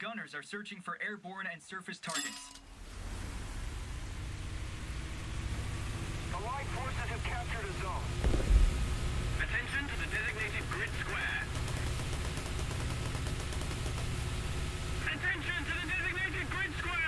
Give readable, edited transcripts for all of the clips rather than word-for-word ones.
gunners are searching for airborne and surface targets. Allied forces have captured a zone. Attention to the designated grid square. Attention to the designated grid square!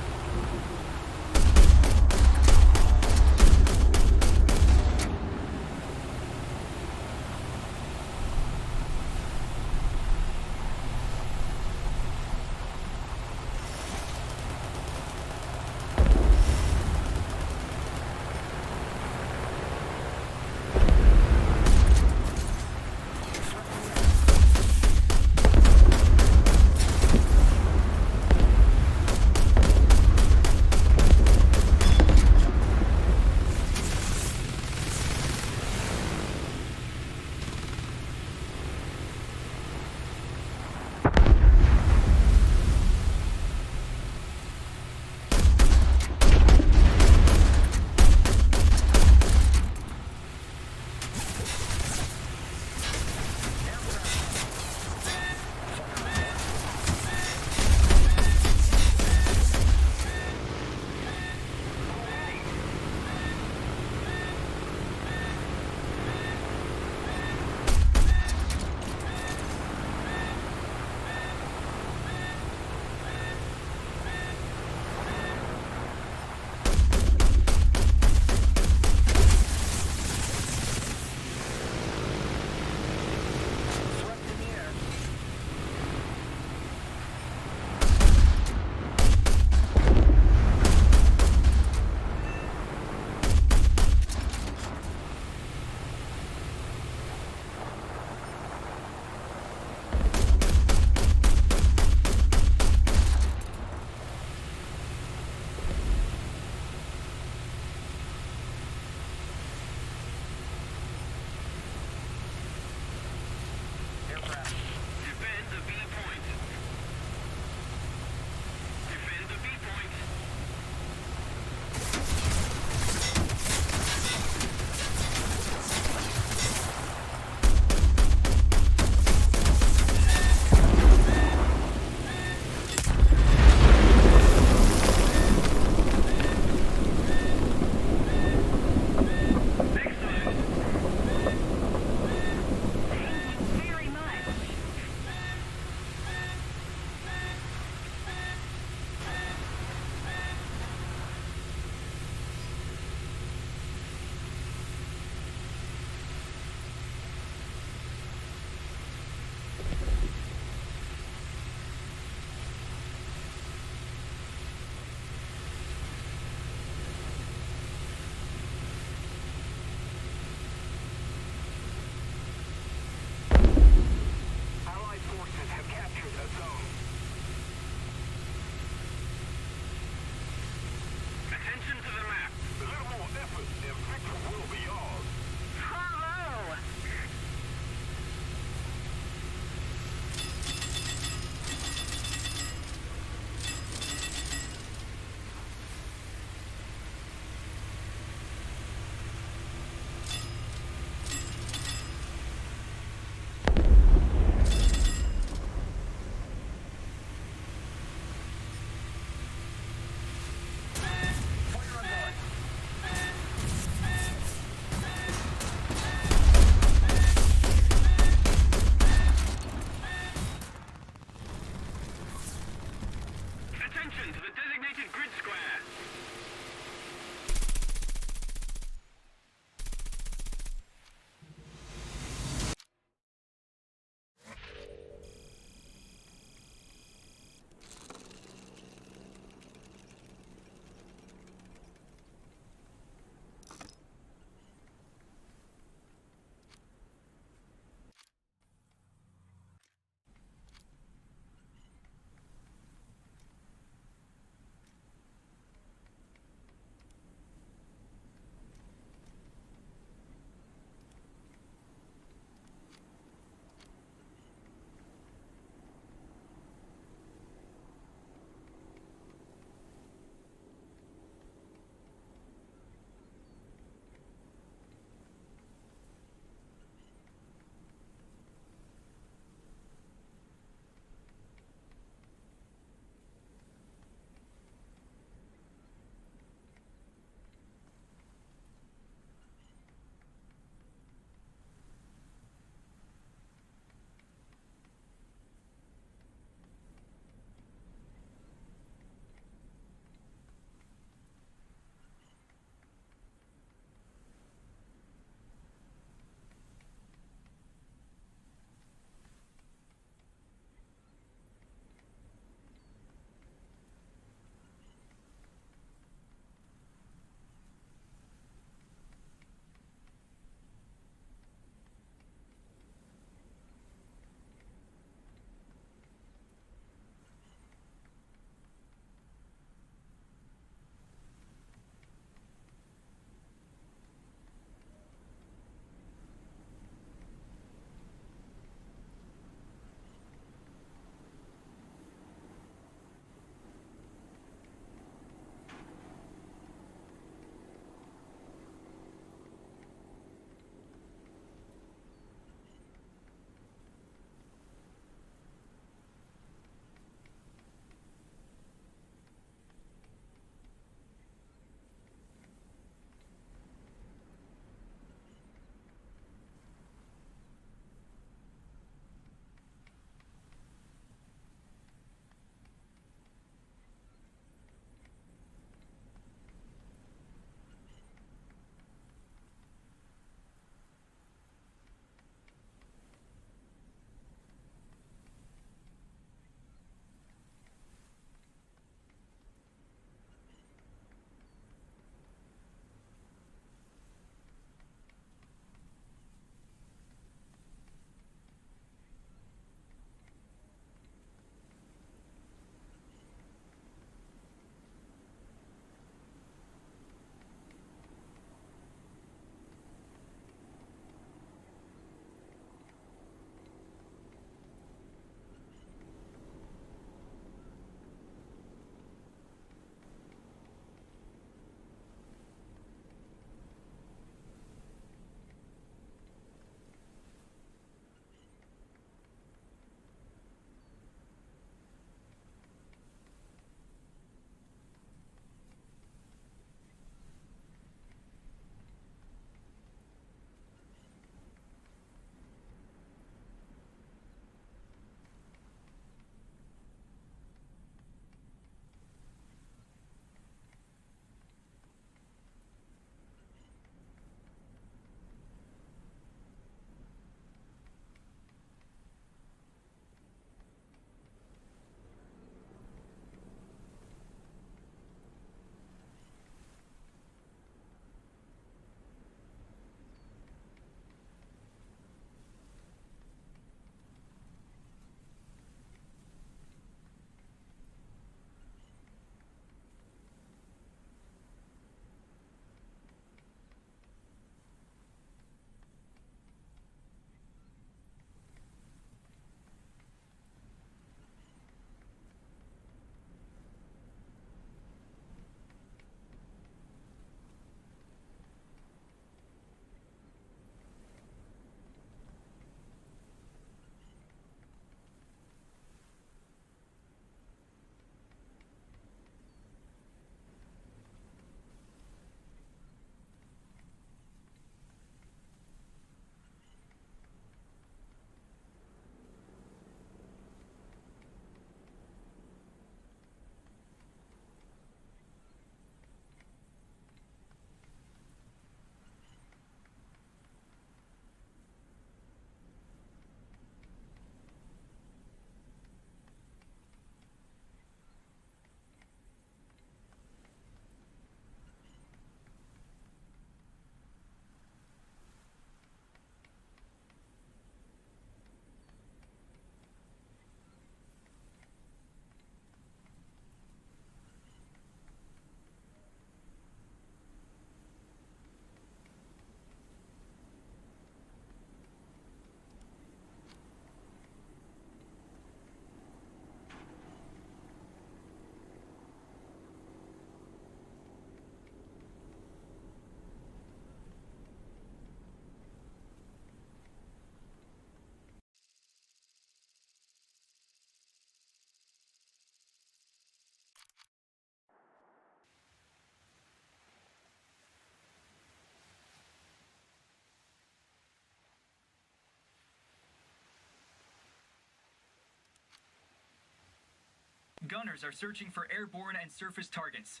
Gunners are searching for airborne and surface targets.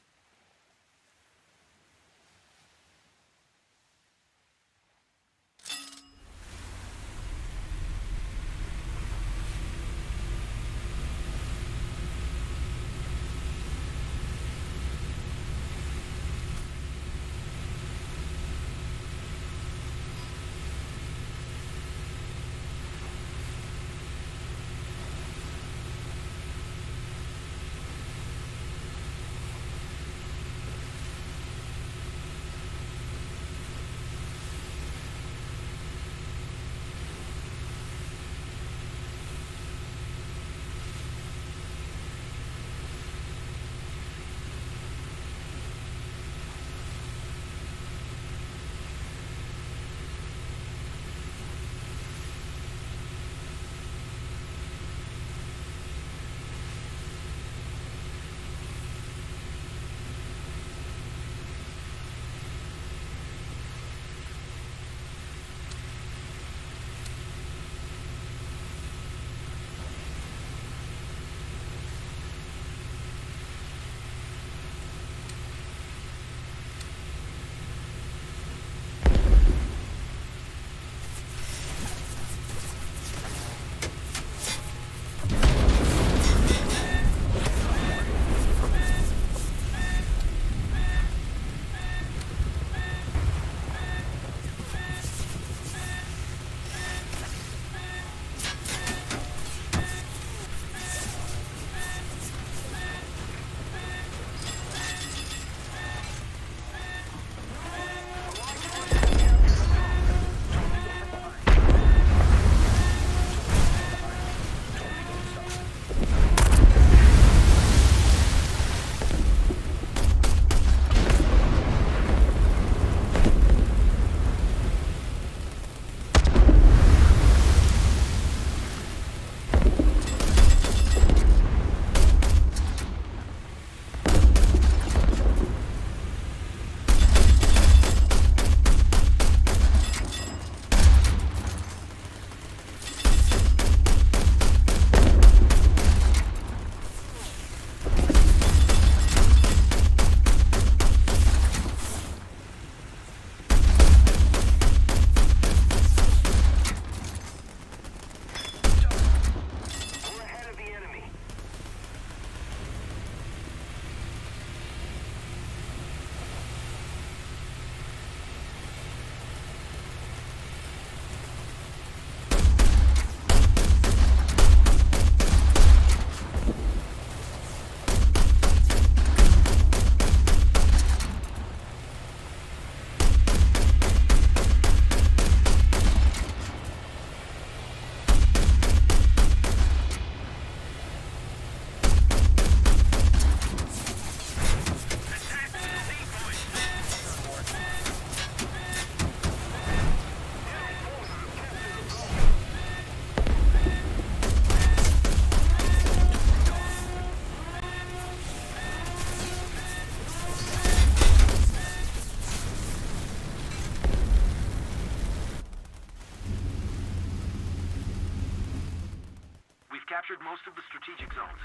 captured most of the strategic zones.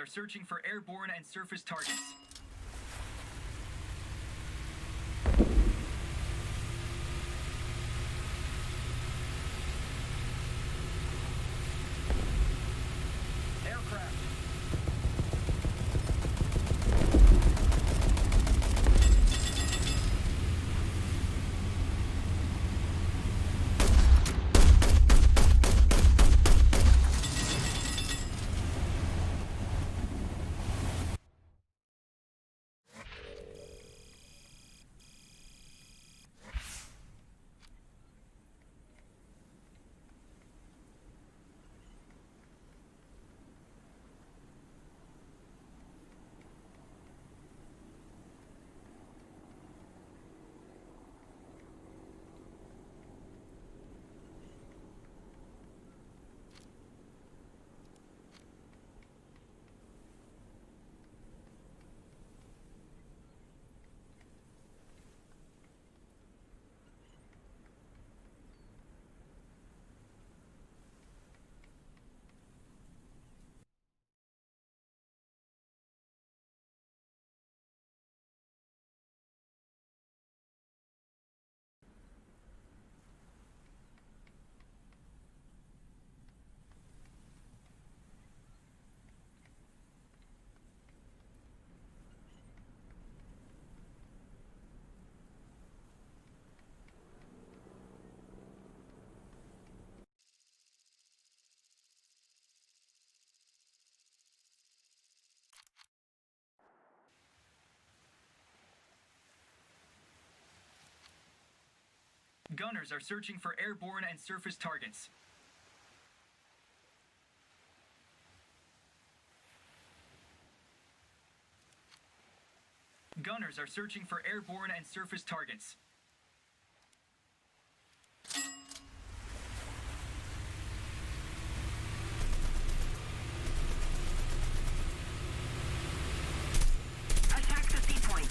are searching for airborne and surface targets. Aircraft. Gunners are searching for airborne and surface targets. Gunners are searching for airborne and surface targets. Attack the sea point.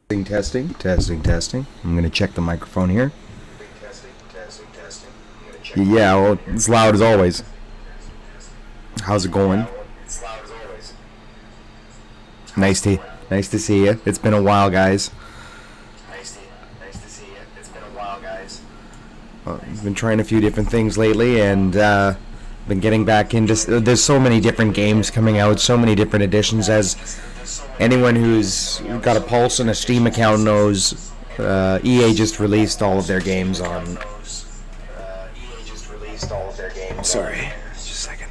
Testing. I'm gonna check the microphone here. Yeah, well, it's loud as always. How's it going? Nice to see you. It's been a while, guys. I've been trying a few different things lately, and been getting back into. There's so many different games coming out, so many different editions. As anyone who's got a Pulse and a Steam account knows, EA just released all of their games on. Sorry, just a second.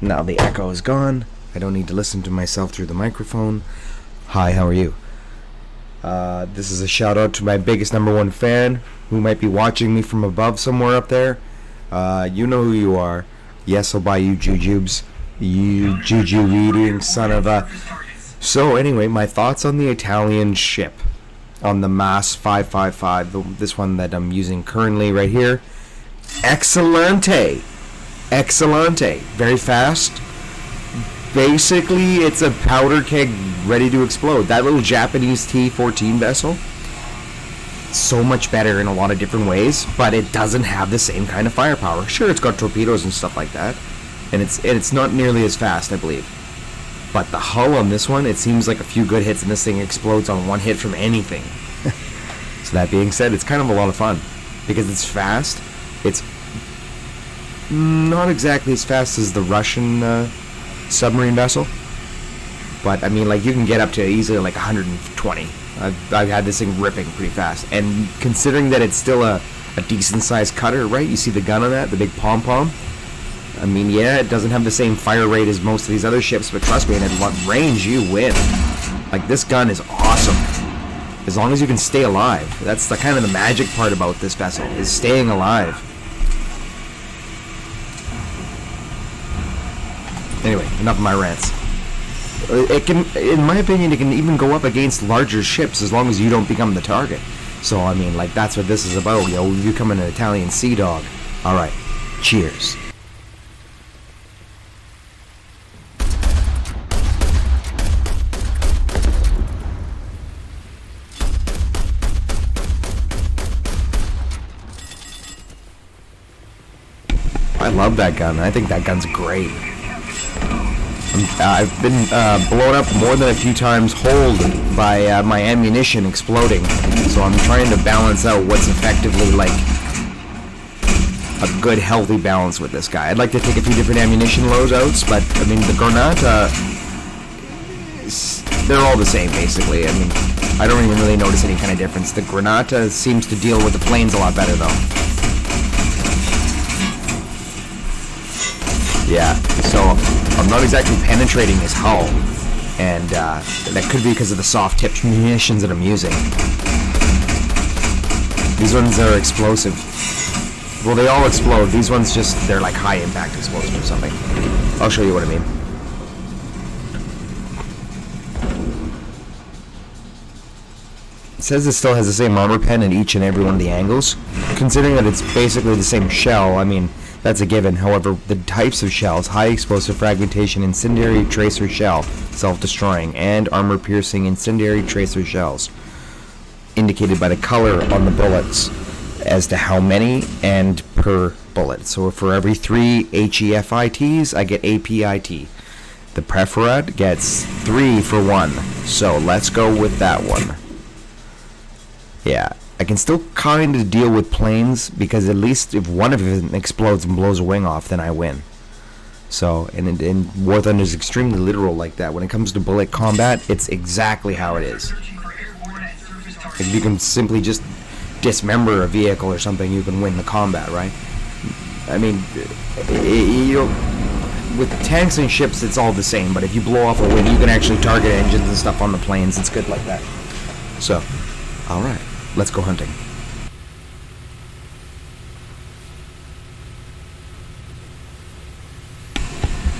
Now the echo is gone. I don't need to listen to myself through the microphone. Hi, how are you? This is a shout out to my biggest #1 fan who might be watching me from above somewhere up there. You know who you are. Yes, I'll buy you jujubes. You juju eating son of a. So anyway, my thoughts on the Italian ship, on the MAS 555, this one that I'm using currently right here. Excellente. Very fast. Basically, it's a powder keg ready to explode. That little Japanese T-14 vessel, so much better in a lot of different ways, but it doesn't have the same kind of firepower. Sure, it's got torpedoes and stuff like that, and it's not nearly as fast, I believe. But the hull on this one, it seems like a few good hits and this thing explodes on one hit from anything. So that being said, it's kind of a lot of fun because it's fast. It's not exactly as fast as the Russian submarine vessel, but I mean, like, you can get up to easily like 120. I've had this thing ripping pretty fast, and considering that it's still a decent sized cutter, right? You see the gun on that, the big pom-pom. I mean, yeah, it doesn't have the same fire rate as most of these other ships, but trust me, at what range you win. Like, this gun is awesome as long as you can stay alive. That's the kind of the magic part about this vessel, is staying alive. Anyway, enough of my rants. It can, in my opinion, it can even go up against larger ships as long as you don't become the target. So, I mean, like, that's what this is about, yo. You become an Italian sea dog. Alright, cheers. I love that gun. I think that gun's great. I've been blown up more than a few times whole by my ammunition exploding, so I'm trying to balance out what's effectively like a good healthy balance with this guy. I'd like to take a few different ammunition loadouts, but I mean, the Granata, they're all the same basically. I mean, I don't even really notice any kind of difference. The Granata seems to deal with the planes a lot better though. Yeah, so I'm not exactly penetrating his hull, and that could be because of the soft-tipped munitions that I'm using. These ones are explosive. Well, they all explode. These ones they're like high-impact explosive or something. I'll show you what I mean. It says it still has the same armor pen in each and every one of the angles. Considering that it's basically the same shell, I mean, that's a given. However, the types of shells, high explosive fragmentation incendiary tracer shell, self-destroying, and armor-piercing incendiary tracer shells, indicated by the color on the bullets as to how many and per bullet. So for every 3 HEFITs, I get APIT. The Preferat gets 3 for 1. So let's go with that one. Yeah. I can still kind of deal with planes, because at least if one of them explodes and blows a wing off, then I win. So, and War Thunder is extremely literal like that. When it comes to bullet combat, it's exactly how it is. If you can simply just dismember a vehicle or something, you can win the combat, right? I mean, with tanks and ships, it's all the same, but if you blow off a wing, you can actually target engines and stuff on the planes. It's good like that. So, alright. Let's go hunting.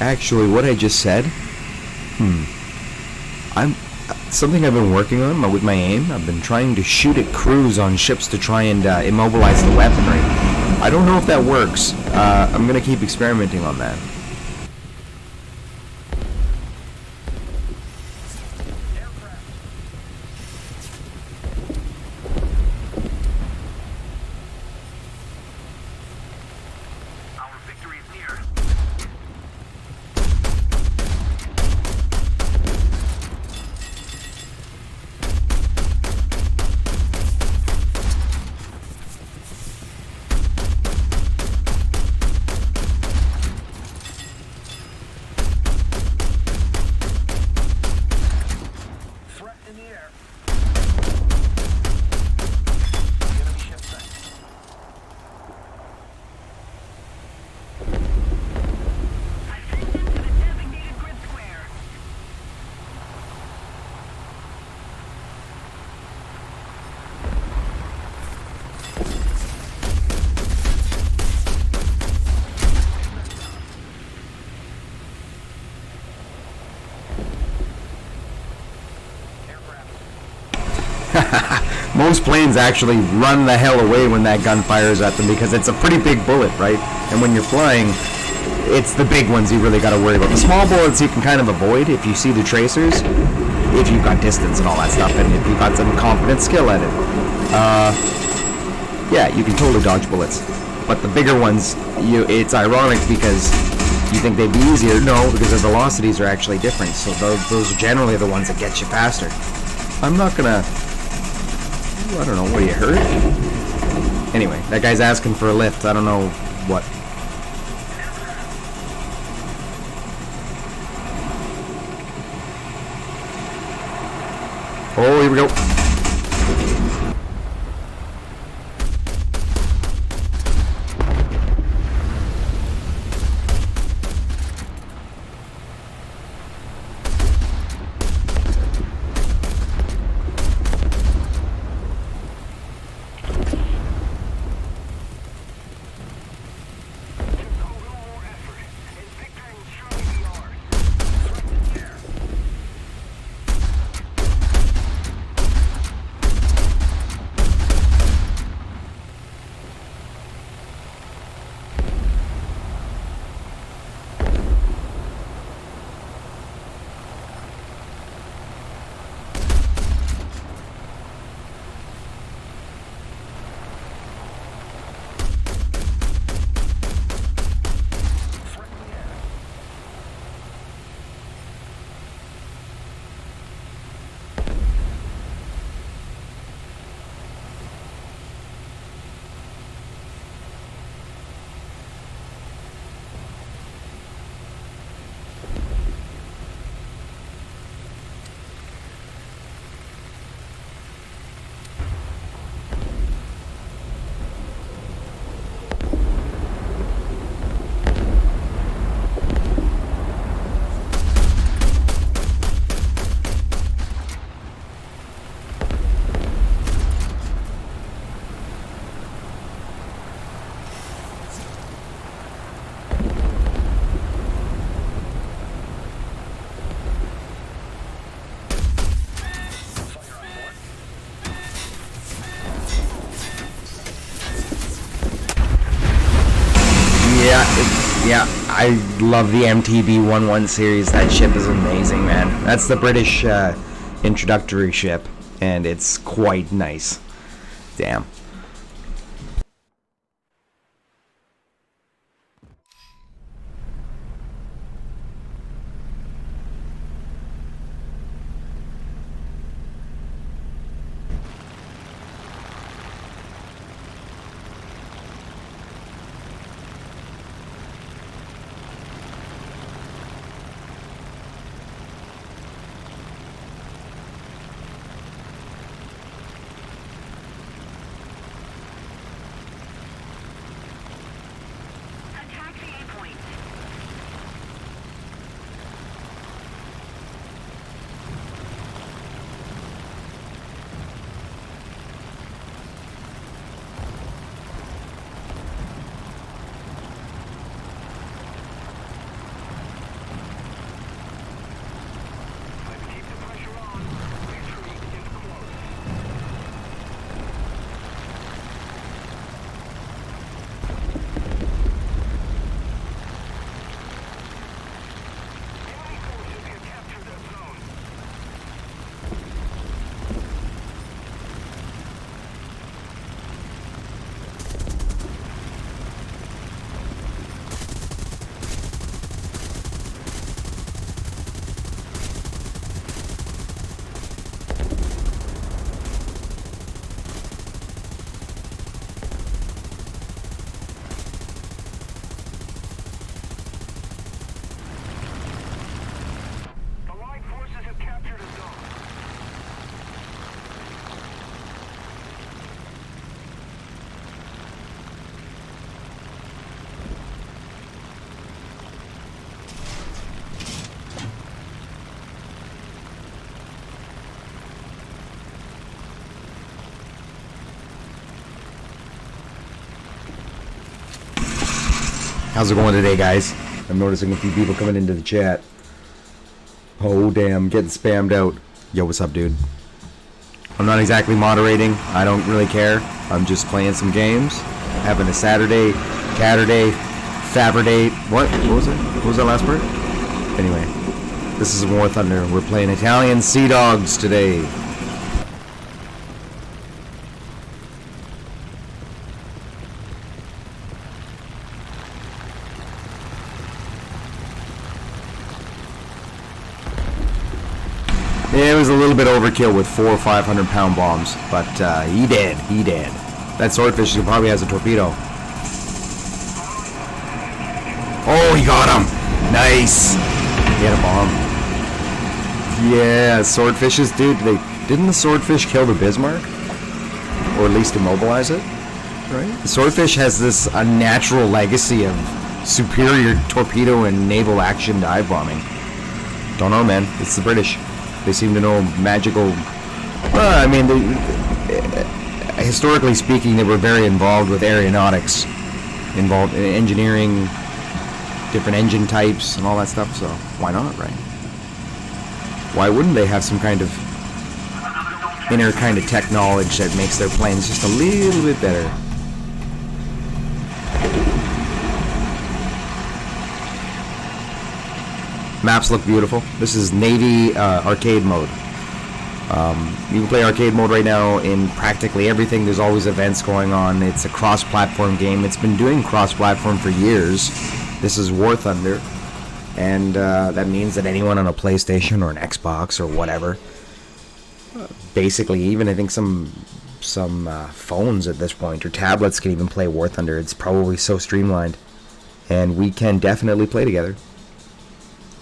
Actually, what I just said, something I've been working on with my aim. I've been trying to shoot at crews on ships to try and immobilize the weaponry. I don't know if that works. I'm gonna keep experimenting on that. Most planes actually run the hell away when that gun fires at them because it's a pretty big bullet, right? And when you're flying, it's the big ones you really got to worry about. The small bullets you can kind of avoid if you see the tracers, if you've got distance and all that stuff, and if you've got some confident skill at it. Yeah, you can totally dodge bullets. But the bigger ones, it's ironic because you think they'd be easier. No, because the velocities are actually different. So those are generally the ones that get you faster. I'm not gonna... Ooh, I don't know, what, are you hurt? Anyway, that guy's asking for a lift. I don't know what. Oh, here we go. Yeah, I love the MTB-11 series. That ship is amazing, man. That's the British introductory ship, and it's quite nice. Damn. Attack the A point. Keep the pressure on. Retreat is close. Enemy forces have captured that zone. The Allied forces have captured a zone. How's it going today, guys? I'm noticing a few people coming into the chat. Oh, damn. Getting spammed out. Yo, what's up, dude? I'm not exactly moderating. I don't really care. I'm just playing some games. Having a Saturday, Catterday, Fabriday. What was it? What was that last part? Anyway, this is War Thunder. We're playing Italian Sea Dogs today. It was a little bit overkill with 400 or 500 pound bombs, but he did. That swordfish probably has a torpedo. Oh, he got him! Nice! He had a bomb. Yeah, swordfishes, dude. Didn't the swordfish kill the Bismarck? Or at least immobilize it? Right? The swordfish has this unnatural legacy of superior torpedo and naval action dive bombing. Don't know, man. It's the British. They seem to know magical... Well, I mean, historically speaking, they were very involved with aeronautics, involved in engineering, different engine types, and all that stuff, so why not, right? Why wouldn't they have some kind of inner kind of tech knowledge that makes their planes just a little bit better? Maps look beautiful. This is Navy arcade mode. You can play arcade mode right now in practically everything. There's always events going on. It's a cross-platform game. It's been doing cross-platform for years. This is War Thunder, and that means that anyone on a PlayStation or an Xbox or whatever, basically even I think some phones at this point or tablets can even play War Thunder. It's probably so streamlined, and we can definitely play together.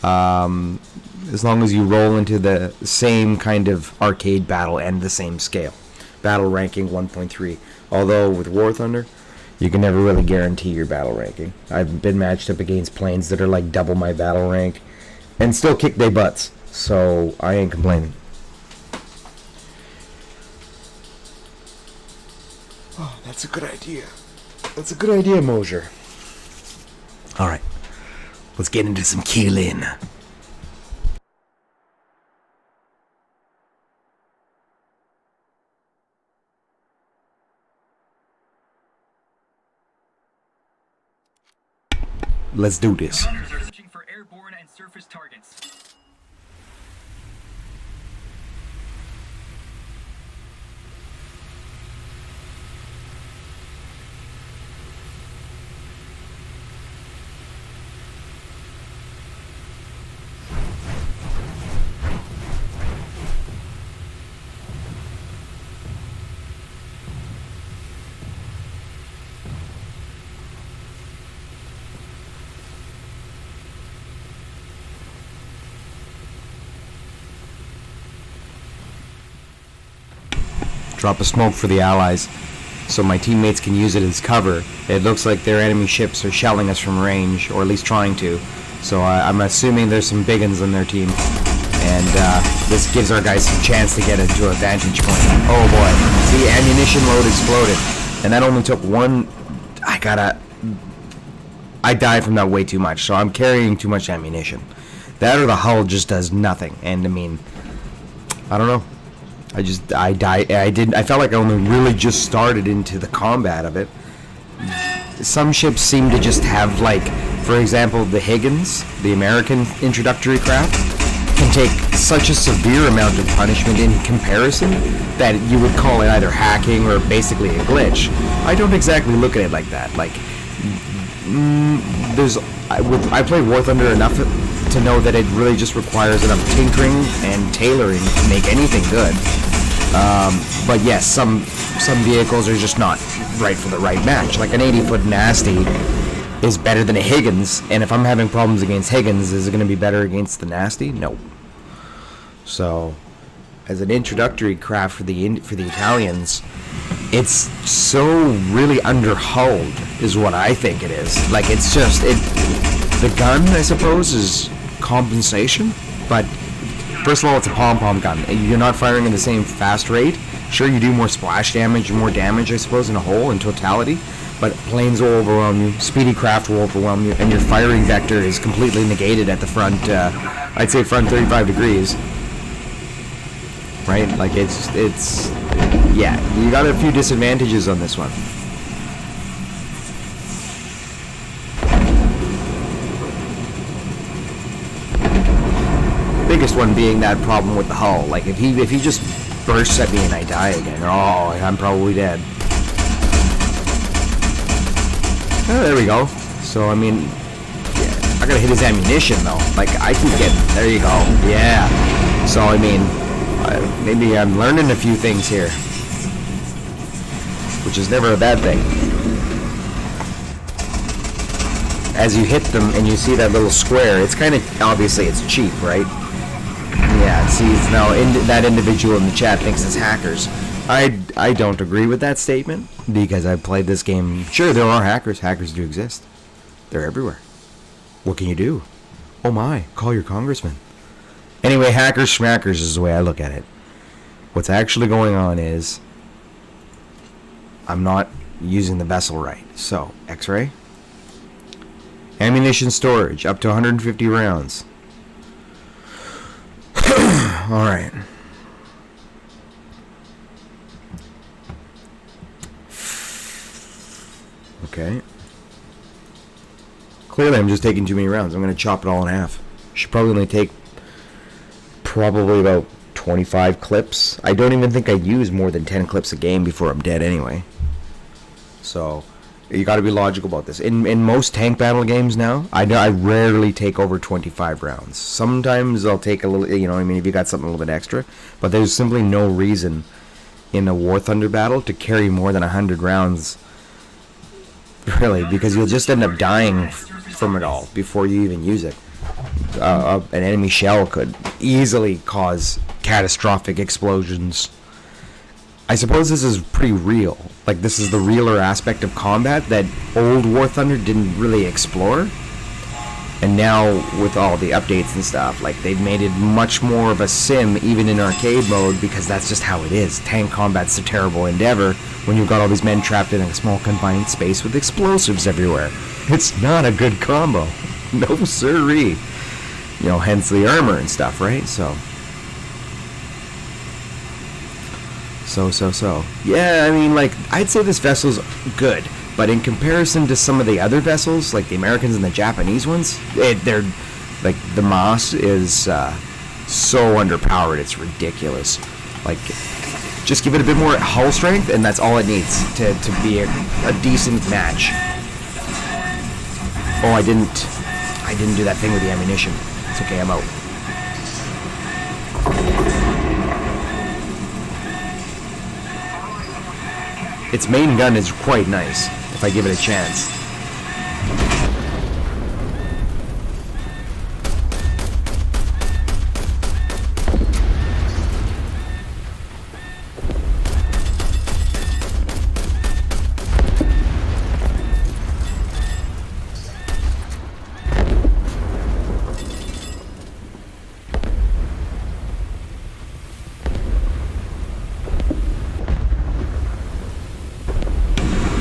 As long as you roll into the same kind of arcade battle and the same scale. Battle ranking 1.3. Although with War Thunder, you can never really guarantee your battle ranking. I've been matched up against planes that are like double my battle rank and still kick their butts. So I ain't complaining. Oh, that's a good idea. That's a good idea, Mosier. Alright. Let's get into some killing. Let's do this. Gunners are searching for airborne and surface targets. Drop a smoke for the allies so my teammates can use it as cover. It looks like their enemy ships are shelling us from range, or at least trying to. So I'm assuming there's some big uns on their team. And this gives our guys some chance to get into a vantage point. Oh boy. See, ammunition load exploded. And that only took one... I died from that way too much, so I'm carrying too much ammunition. That or the hull just does nothing. And I mean, I don't know. I died. I felt like I only really just started into the combat of it. Some ships seem to just have, like, for example, the Higgins, the American introductory craft, can take such a severe amount of punishment in comparison that you would call it either hacking or basically a glitch. I don't exactly look at it like that. Like, I play War Thunder enough to know that it really just requires enough tinkering and tailoring to make anything good. But yes, some vehicles are just not right for the right match. Like an 80-foot Nasty is better than a Higgins, and if I'm having problems against Higgins, is it going to be better against the Nasty? No. So, as an introductory craft for the Italians, it's so really underhulled, is what I think it is. Like, it's just the gun, I suppose, is compensation, but first of all, it's a pom-pom gun. You're not firing at the same fast rate. Sure, you do more splash damage, more damage, I suppose, in a whole, in totality, but planes will overwhelm you, speedy craft will overwhelm you, and your firing vector is completely negated at the front, I'd say front 35 degrees. right? Like yeah, you got a few disadvantages on this one. Biggest one being that problem with the hull. Like if he just bursts at me and I die again, oh, I'm probably dead. Oh, there we go. So I mean, yeah, I gotta hit his ammunition though. Like I keep getting. There you go. Yeah. So I mean, maybe I'm learning a few things here, which is never a bad thing. As you hit them and you see that little square, it's kind of obviously it's cheap, right? Yeah, see, now that individual in the chat thinks it's hackers. I don't agree with that statement because I've played this game. Sure, there are hackers. Hackers do exist. They're everywhere. What can you do? Oh my, call your congressman. Anyway, hackers schmackers is the way I look at it. What's actually going on is I'm not using the vessel right. So, X-ray. Ammunition storage, up to 150 rounds. Alright. Okay. Clearly I'm just taking too many rounds. I'm going to chop it all in half. Should probably only take probably about 25 clips. I don't even think I use more than 10 clips a game before I'm dead anyway. So, you got to be logical about this. In most tank battle games now, I rarely take over 25 rounds. Sometimes I'll take a little, you know what I mean, if you got something a little bit extra. But there's simply no reason in a War Thunder battle to carry more than 100 rounds. Really, because you'll just end up dying from it all before you even use it. An enemy shell could easily cause catastrophic explosions. I suppose this is pretty real. Like, this is the realer aspect of combat that old War Thunder didn't really explore. And now, with all the updates and stuff, like, they've made it much more of a sim, even in arcade mode, because that's just how it is. Tank combat's a terrible endeavor when you've got all these men trapped in a small confined space with explosives everywhere. It's not a good combo. No siree. You know, hence the armor and stuff, right? So. Yeah, I mean, like, I'd say this vessel's good, but in comparison to some of the other vessels, like the Americans and the Japanese ones, they're, like, the Maas is so underpowered, it's ridiculous. Like, just give it a bit more hull strength, and that's all it needs to be a decent match. Oh, I didn't do that thing with the ammunition. It's okay, I'm out. Its main gun is quite nice, if I give it a chance.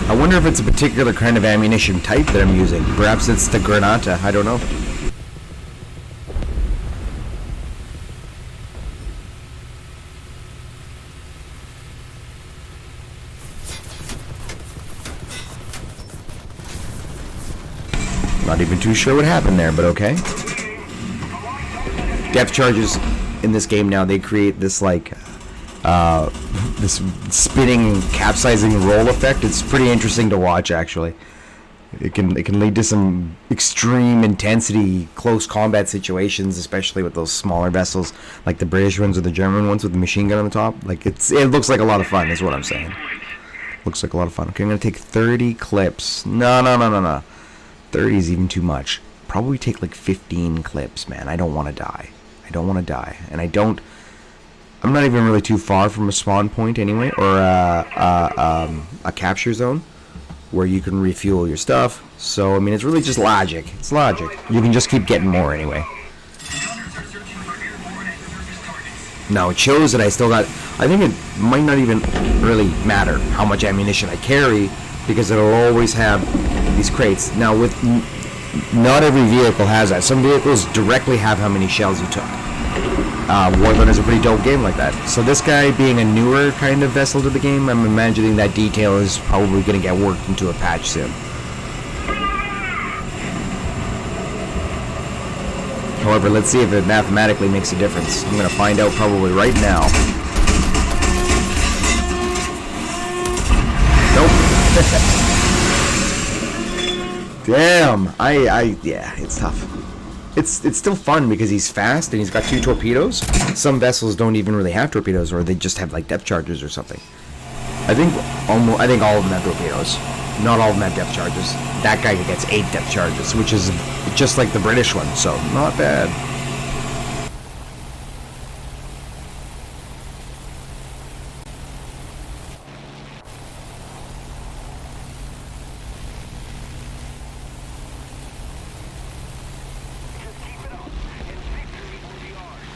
I wonder if it's a particular kind of ammunition type that I'm using. Perhaps it's the Granata, I don't know. Not even too sure what happened there, but okay. Depth charges in this game now, they create this like this spinning, capsizing roll effect. It's pretty interesting to watch, actually. It can lead to some extreme intensity, close combat situations, especially with those smaller vessels, like the British ones or the German ones with the machine gun on the top. Like it looks like a lot of fun, is what I'm saying. Looks like a lot of fun. Okay, I'm gonna take 30 clips. No. 30 is even too much. Probably take like 15 clips, man. I don't want to die. And I'm not even really too far from a spawn point anyway, or a capture zone where you can refuel your stuff. So I mean, it's really just logic. It's logic. You can just keep getting more anyway. Now it shows that I still got. I think it might not even really matter how much ammunition I carry, because it'll always have these crates. Now with not every vehicle has that. Some vehicles directly have how many shells you took. War Thunder is a pretty dope game like that. So this guy being a newer kind of vessel to the game, I'm imagining that detail is probably going to get worked into a patch soon. However, let's see if it mathematically makes a difference. I'm going to find out probably right now. Nope. Damn. Yeah, it's tough. It's still fun because he's fast and he's got 2 torpedoes. Some vessels don't even really have torpedoes, or they just have like depth charges or something. I think all of them have torpedoes. Not all of them have depth charges. That guy gets 8 depth charges, which is just like the British one, so not bad. Just keep it up, and victory will be ours.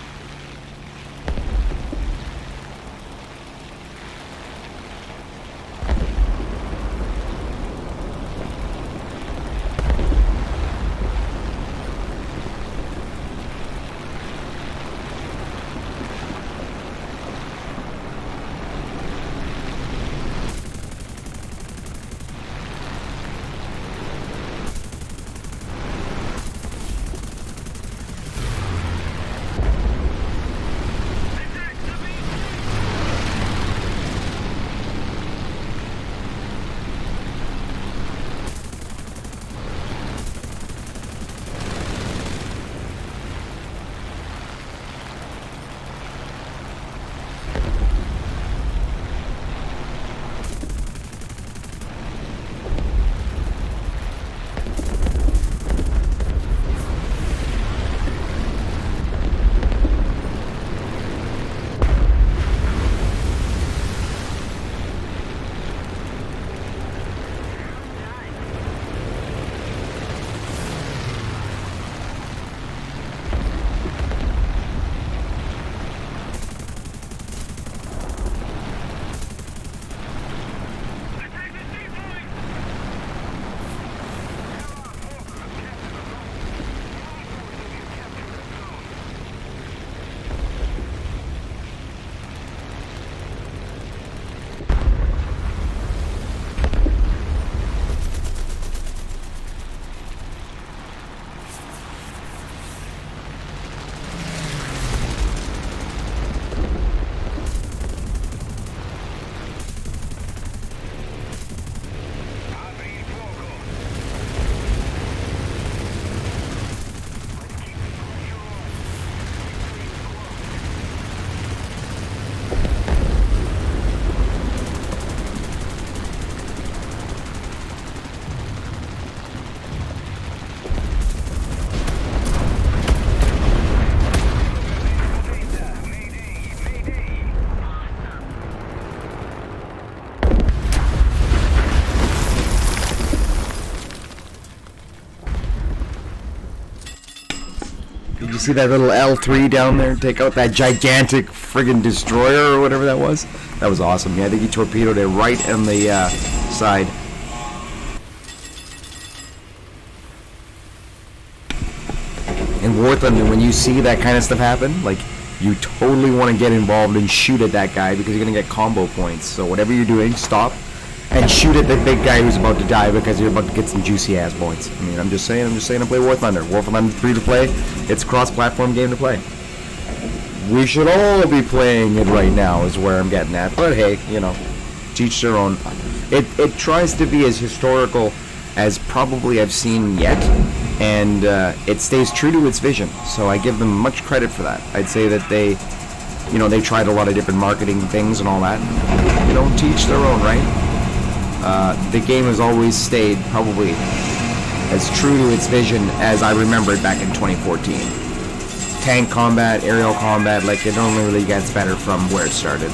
Did you see that little L3 down there take out that gigantic friggin' destroyer or whatever that was? That was awesome. Yeah, I think he torpedoed it right on the side. In War Thunder, when you see that kind of stuff happen, like, you totally want to get involved and shoot at that guy because you're going to get combo points. So whatever you're doing, stop and shoot at the big guy who's about to die because you're about to get some juicy ass points. I mean, I'm just saying I play War Thunder. War Thunder 3 to play. It's a cross-platform game to play. We should all be playing it right now is where I'm getting at. But hey, you know, teach their own. It tries to be as historical as probably I've seen yet, and it stays true to its vision. So I give them much credit for that. I'd say that they tried a lot of different marketing things and all that. You know, teach their own, right? The game has always stayed probably as true to its vision as I remember it back in 2014. Tank combat, aerial combat, like it only really gets better from where it started.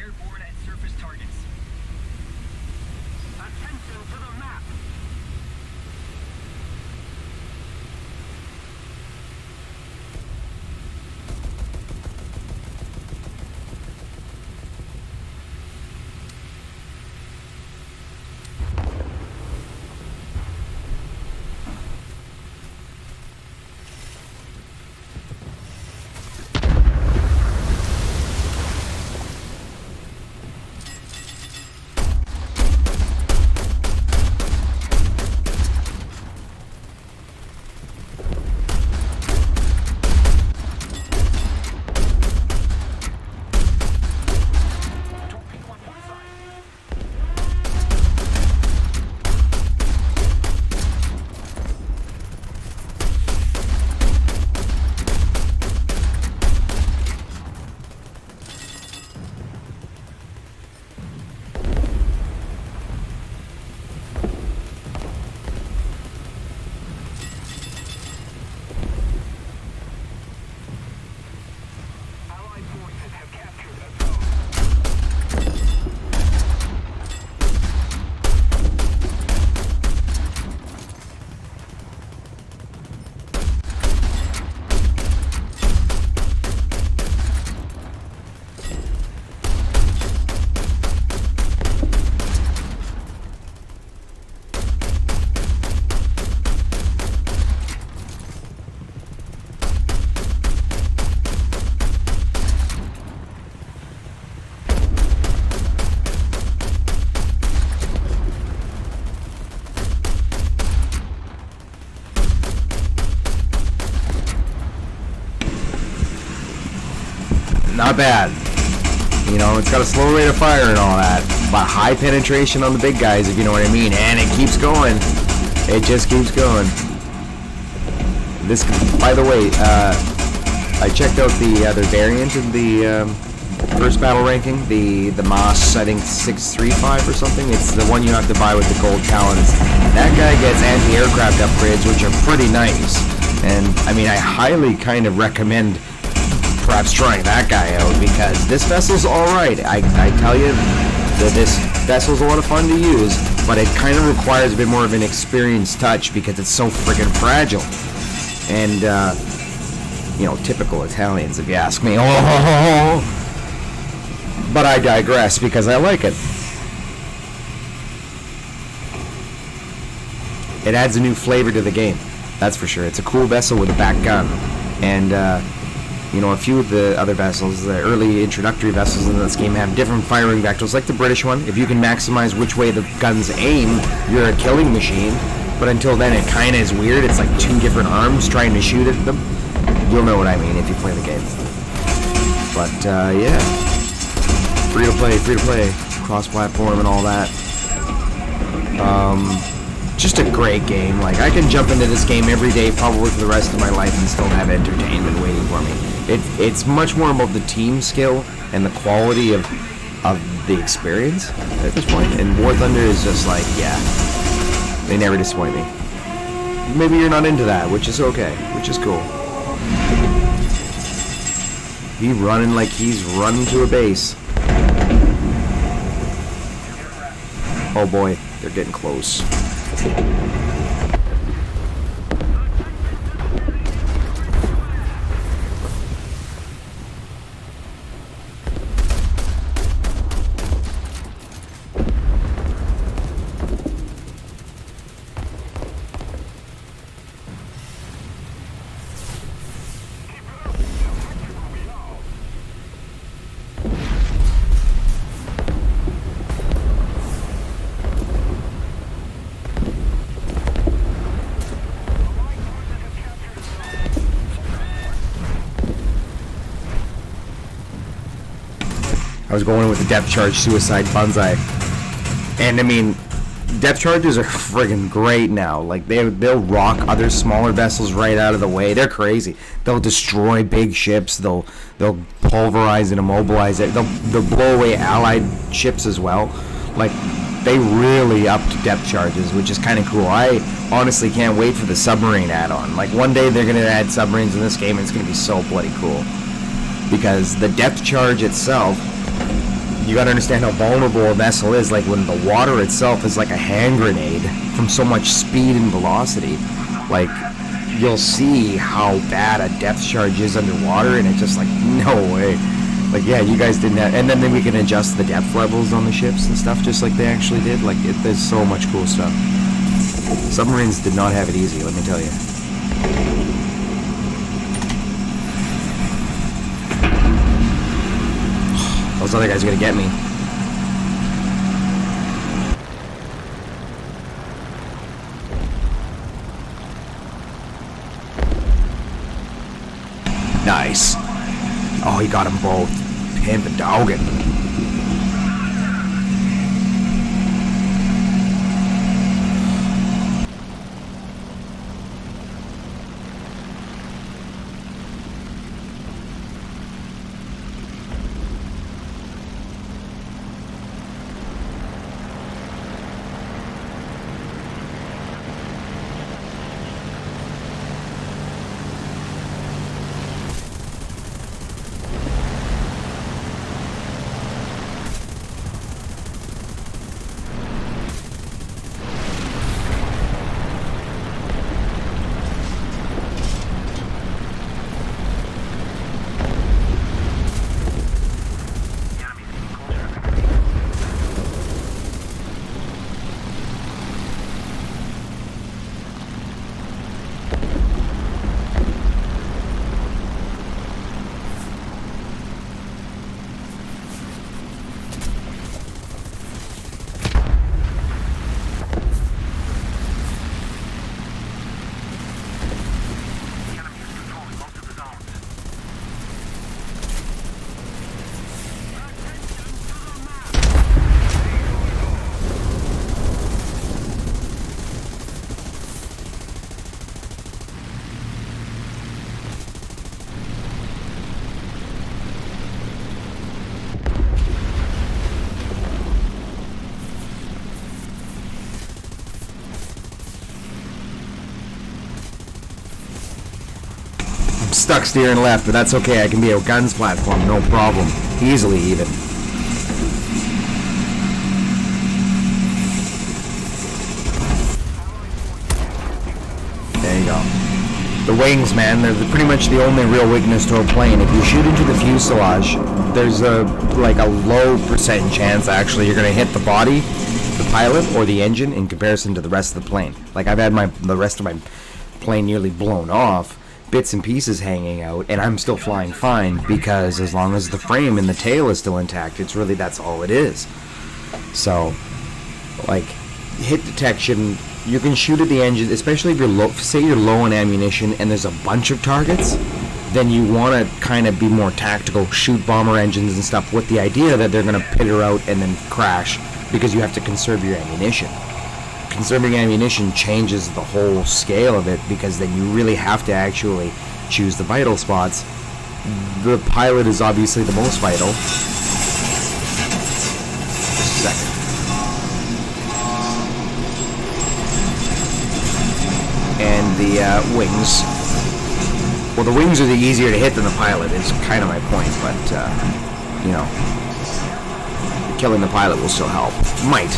airborne and surface targets. Attention to the map. Allied forces have captured a zone. Not bad. You know, it's got a slow rate of fire and all that, but high penetration on the big guys, if you know what I mean. And it keeps going. It just keeps going. This, by the way, I checked out the other variant of the first battle ranking, the Moss, I think 635 or something. It's the one you have to buy with the gold talents. That guy gets anti-aircraft upgrades, which are pretty nice. And I mean, I highly kind of recommend perhaps trying that guy out, because this vessel's alright. I tell you that this vessel's a lot of fun to use, but it kind of requires a bit more of an experienced touch because it's so friggin' fragile. And, you know, typical Italians, if you ask me. Oh, but I digress because I like it. It adds a new flavor to the game, that's for sure. It's a cool vessel with a back gun. And, you know, a few of the other vessels, the early introductory vessels in this game, have different firing vectors, like the British one. If you can maximize which way the guns aim, you're a killing machine. But until then, it kind of is weird. It's like two different arms trying to shoot at them. You'll know what I mean if you play the game. But, yeah. Free to play, cross-platform and all that. Just a great game. Like, I can jump into this game every day, probably for the rest of my life, and still have entertainment waiting for me. It's much more about the team skill and the quality of the experience at this point. And War Thunder is just like, yeah, they never disappoint me. Maybe you're not into that, which is okay, which is cool. He running like he's running to a base. Oh boy, they're getting close. I was going with the depth charge suicide banzai, and I mean, depth charges are friggin' great now. Like they'll rock other smaller vessels right out of the way. They're crazy. They'll destroy big ships. They'll pulverize and immobilize it. They'll blow away allied ships as well. Like they really upped depth charges, which is kind of cool. I honestly can't wait for the submarine add-on. Like one day they're gonna add submarines in this game, and it's gonna be so bloody cool. Because the depth charge itself, you gotta understand how vulnerable a vessel is. Like when the water itself is like a hand grenade from so much speed and velocity. Like you'll see how bad a depth charge is underwater, and it's just like no way. Like yeah, you guys didn't have, and then we can adjust the depth levels on the ships and stuff just like they actually did. Like there's so much cool stuff. Submarines did not have it easy, let me tell you. Those other guys are gonna get me. Nice. Oh, he got them both. Pimp and dogging. Stuck steering left, but that's okay. I can be a guns platform, no problem. Easily, even. There you go. The wings, man, they're pretty much the only real weakness to a plane. If you shoot into the fuselage, there's a low percent chance, actually, you're going to hit the body, the pilot, or the engine in comparison to the rest of the plane. Like, I've had the rest of my plane nearly blown off, bits and pieces hanging out, and I'm still flying fine because as long as the frame and the tail is still intact, it's really, that's all it is. So, like, hit detection, you can shoot at the engine, especially if you're low, say you're low on ammunition and there's a bunch of targets, then you want to kind of be more tactical, shoot bomber engines and stuff with the idea that they're going to pitter out and then crash because you have to conserve your ammunition. Conserving ammunition changes the whole scale of it because then you really have to actually choose the vital spots. The pilot is obviously the most vital. Just a second. And the wings. Well, the wings are the easier to hit than the pilot is kind of my point, but, you know, killing the pilot will still help. Might.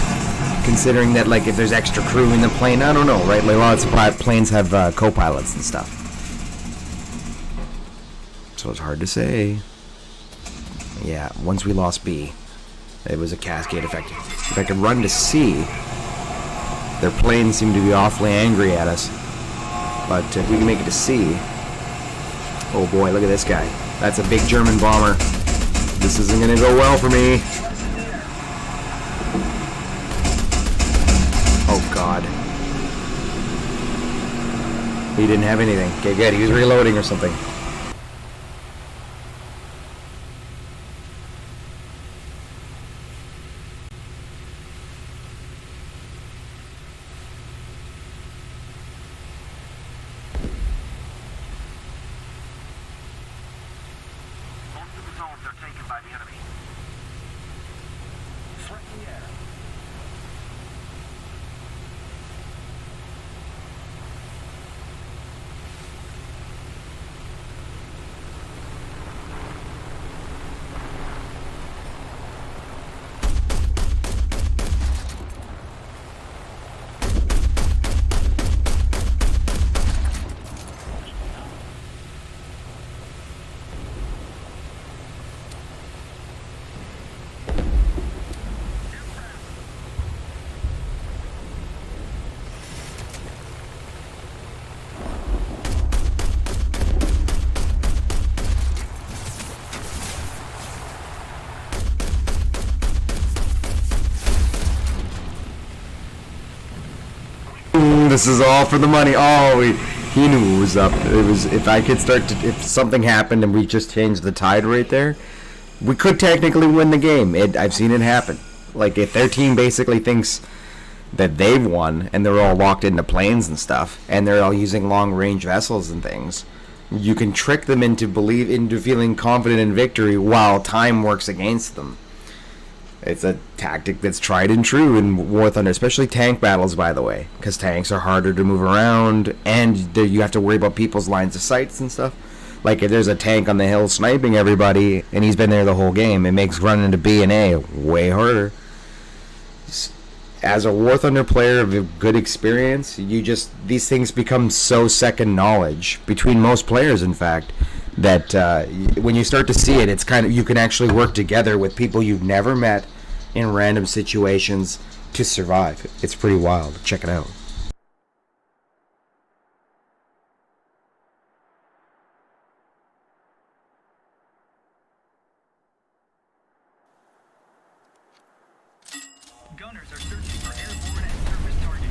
Considering that, like, if there's extra crew in the plane, I don't know, right? Like, lots of planes have co-pilots and stuff. So it's hard to say. Yeah, once we lost B, it was a cascade effect. If I could run to C, their planes seem to be awfully angry at us. But if we can make it to C... Oh boy, look at this guy. That's a big German bomber. This isn't going to go well for me. Oh god. He didn't have anything. Okay, good. He was reloading or something. Most of the zones are taken by the enemy. Sweat in the air. this is all for the money. Oh, he knew it was up. It was, if something happened and we just changed the tide right there, we could technically win the game. I've seen it happen. Like, if their team basically thinks that they've won and they're all locked into planes and stuff and they're all using long range vessels and things, you can trick them into feeling confident in victory while time works against them. It's a tactic that's tried and true in War Thunder, especially tank battles, by the way, because tanks are harder to move around and you have to worry about people's lines of sights and stuff. Like, if there's a tank on the hill sniping everybody and he's been there the whole game, it makes running into B and A way harder. As a War Thunder player of good experience, these things become so second knowledge between most players, in fact, that when you start to see it, it's kind of, you can actually work together with people you've never met in random situations to survive. It's pretty wild. Check it out. Gunners are searching for airborne and surface targets.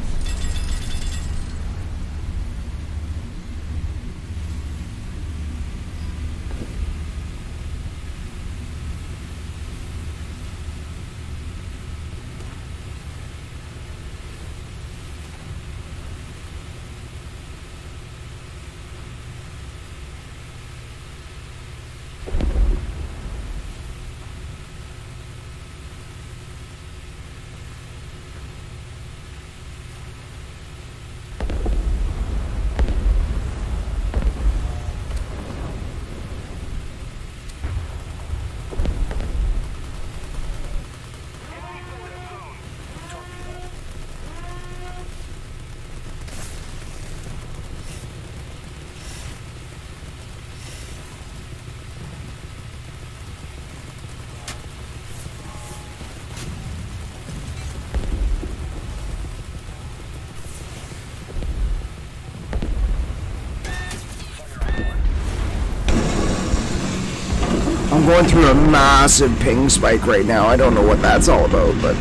I'm going through a massive ping spike right now. I don't know what that's all about, but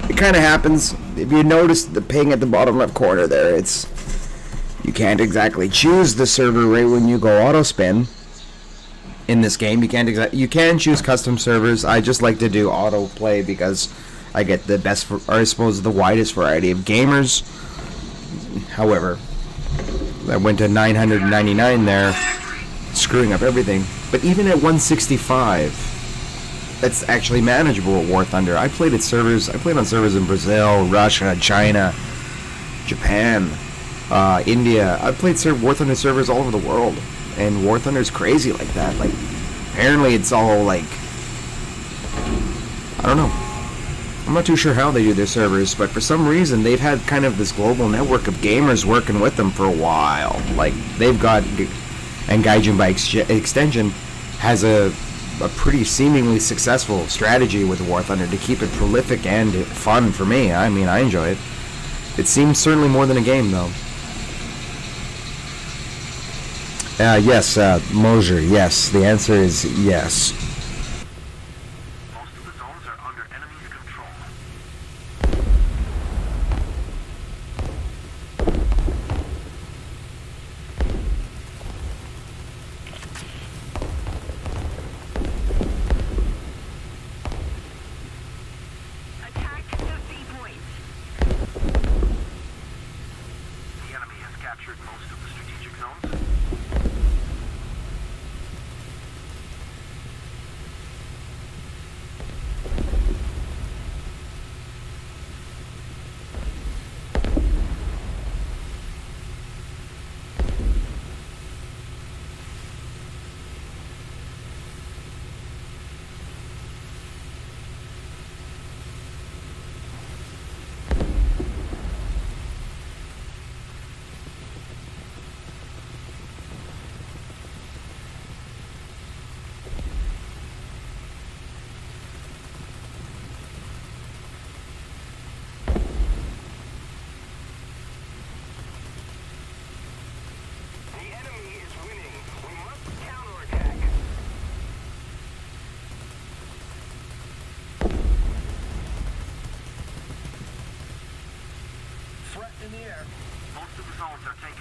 it kind of happens. If you notice the ping at the bottom left corner there, you can't exactly choose the server right when you go auto spin. In this game, you can choose custom servers. I just like to do auto play because I get the best, or I suppose the widest variety of gamers. However, I went to 999 there, screwing up everything. But even at 165, that's actually manageable at War Thunder. I played on servers in Brazil, Russia, China, Japan, India. I've played War Thunder servers all over the world, and War Thunder's crazy like that. Like, apparently it's all like, I don't know. I'm not too sure how they do their servers, but for some reason they've had kind of this global network of gamers working with them for a while. Like, they've got, and Gaijin by extension has a pretty seemingly successful strategy with War Thunder to keep it prolific and fun for me. I mean, I enjoy it. It seems certainly more than a game, though. Yes, Mosier, yes. The answer is yes. Most of the zones are under enemy control. Attack the C point. The enemy has captured most of the strategic zones.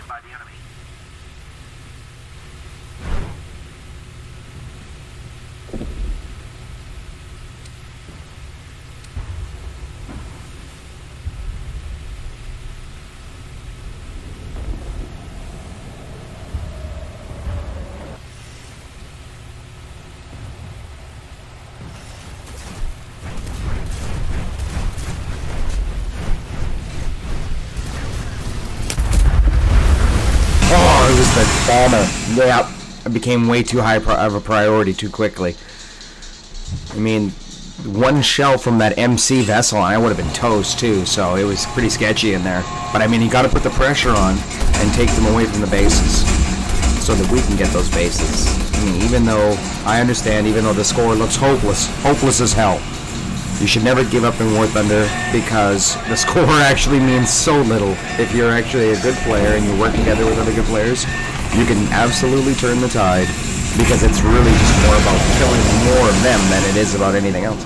by the enemy. Oh, it was the bomber. Yeah, it became way too high of a priority too quickly. I mean, one shell from that MC vessel, and I would have been toast too. So it was pretty sketchy in there. But I mean, you got to put the pressure on and take them away from the bases so that we can get those bases. I mean, even though I understand, even though the score looks hopeless as hell, you should never give up in War Thunder because the score actually means so little. If you're actually a good player and you work together with other good players, you can absolutely turn the tide because it's really just more about killing more of them than it is about anything else.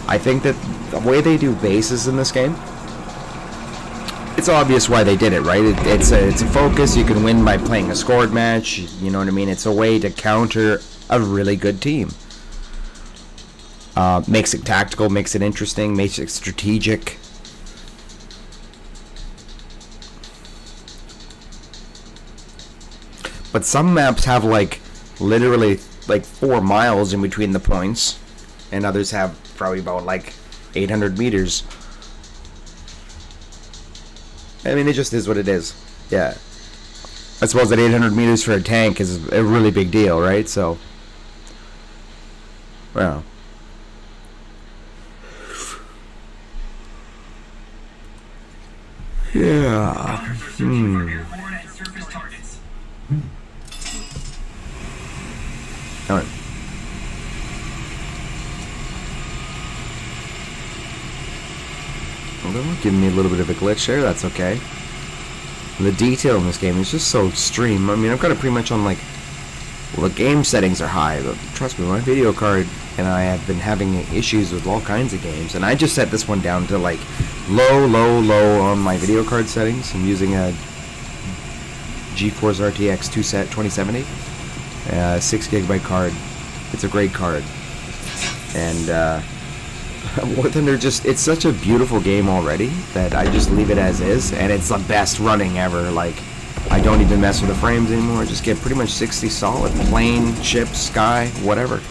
I think that the way they do bases in this game, it's obvious why they did it, right? It's a focus. You can win by playing a scored match. You know what I mean? It's a way to counter a really good team. Makes it tactical, makes it interesting, makes it strategic. But some maps have like literally like 4 miles in between the points, and others have probably about like 800 meters. I mean, it just is what it is. Yeah. I suppose that 800 meters for a tank is a really big deal, right? So, well. Yeah. Hunters are searching for airborne and surface targets. Alright. Well, they're giving me a little bit of a glitch there. That's okay. The detail in this game is just so extreme. I mean, I've got it pretty much on like... Well, the game settings are high, but trust me, my video card and I have been having issues with all kinds of games, and I just set this one down to like low on my video card settings. I'm using a GeForce RTX 2070, 6GB card. It's a great card, and War Thunder it's such a beautiful game already that I just leave it as is, and it's the best running ever. Like, I don't even mess with the frames anymore. I just get pretty much 60 solid, plane, ship, sky, whatever.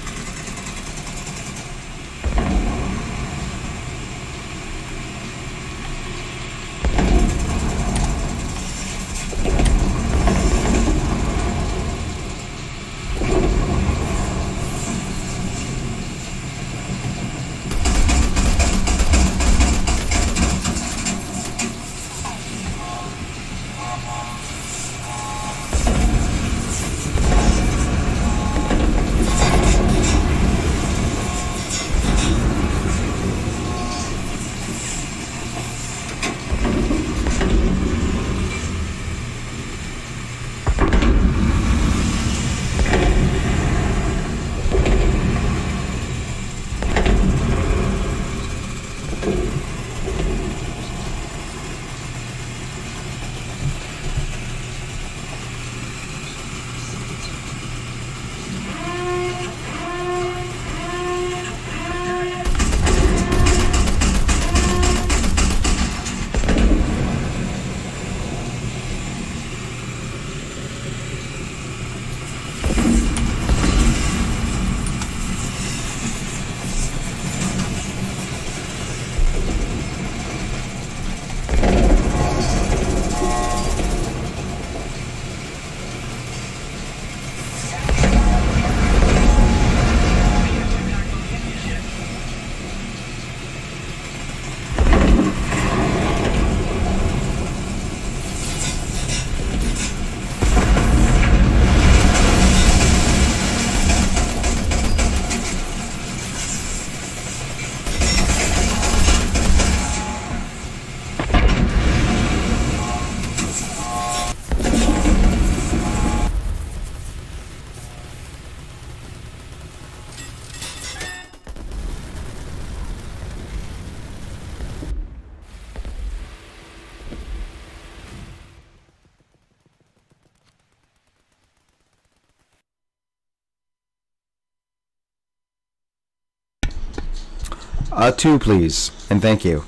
2, please, and thank you.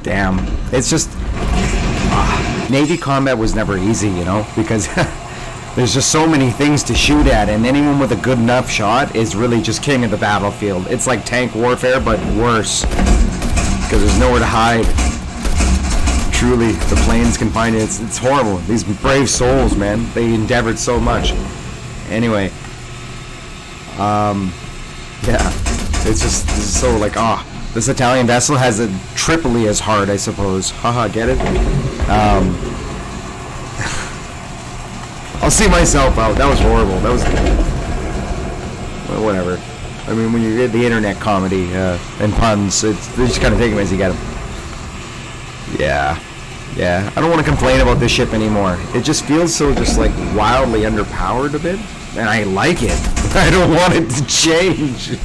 Damn. It's just... Navy combat was never easy, you know? Because there's just so many things to shoot at, and anyone with a good enough shot is really just king of the battlefield. It's like tank warfare, but worse. Because there's nowhere to hide. Truly, the planes can find it. It's horrible. These brave souls, man. They endeavored so much. Anyway. Yeah. It's just so like, this Italian vessel has a triply as hard, I suppose. Haha, get it? I'll see myself out. That was horrible. That was... Well, whatever. I mean, when you get the internet comedy and puns, they just kind of take them as you get them. Yeah. Yeah. I don't want to complain about this ship anymore. It just feels so just, like, wildly underpowered a bit. And I like it. I don't want it to change.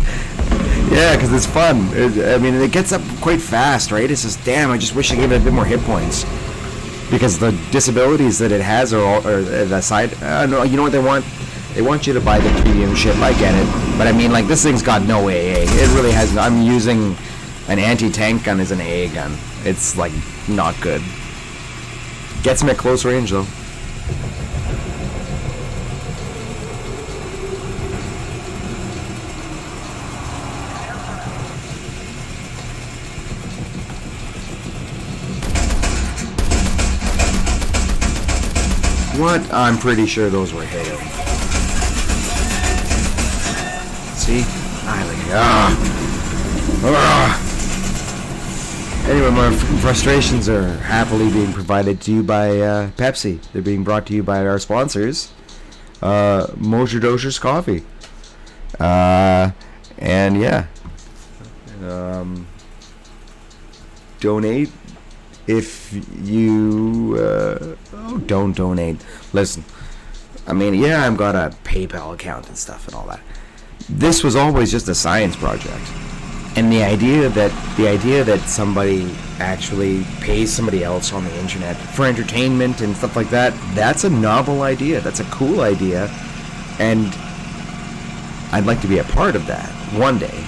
Yeah, because it's fun. I mean, it gets up quite fast, right? It's just, damn, I just wish I gave it a bit more hit points. Because the disabilities that it has are aside. No, you know what they want? They want you to buy the premium ship. I get it. But I mean, like, this thing's got no AA. It really has. I'm using an anti-tank gun as an AA gun. It's, like, not good. Gets me at close range, though. What? I'm pretty sure those were hit. See? Anyway, my frustrations are happily being provided to you by Pepsi. They're being brought to you by our sponsors, Mosher Dosher's Coffee. And yeah. Donate if you don't donate. Listen, I mean, yeah, I've got a PayPal account and stuff and all that. This was always just a science project, and the idea that somebody actually pays somebody else on the internet for entertainment and stuff like that—that's a novel idea. That's a cool idea, and I'd like to be a part of that one day.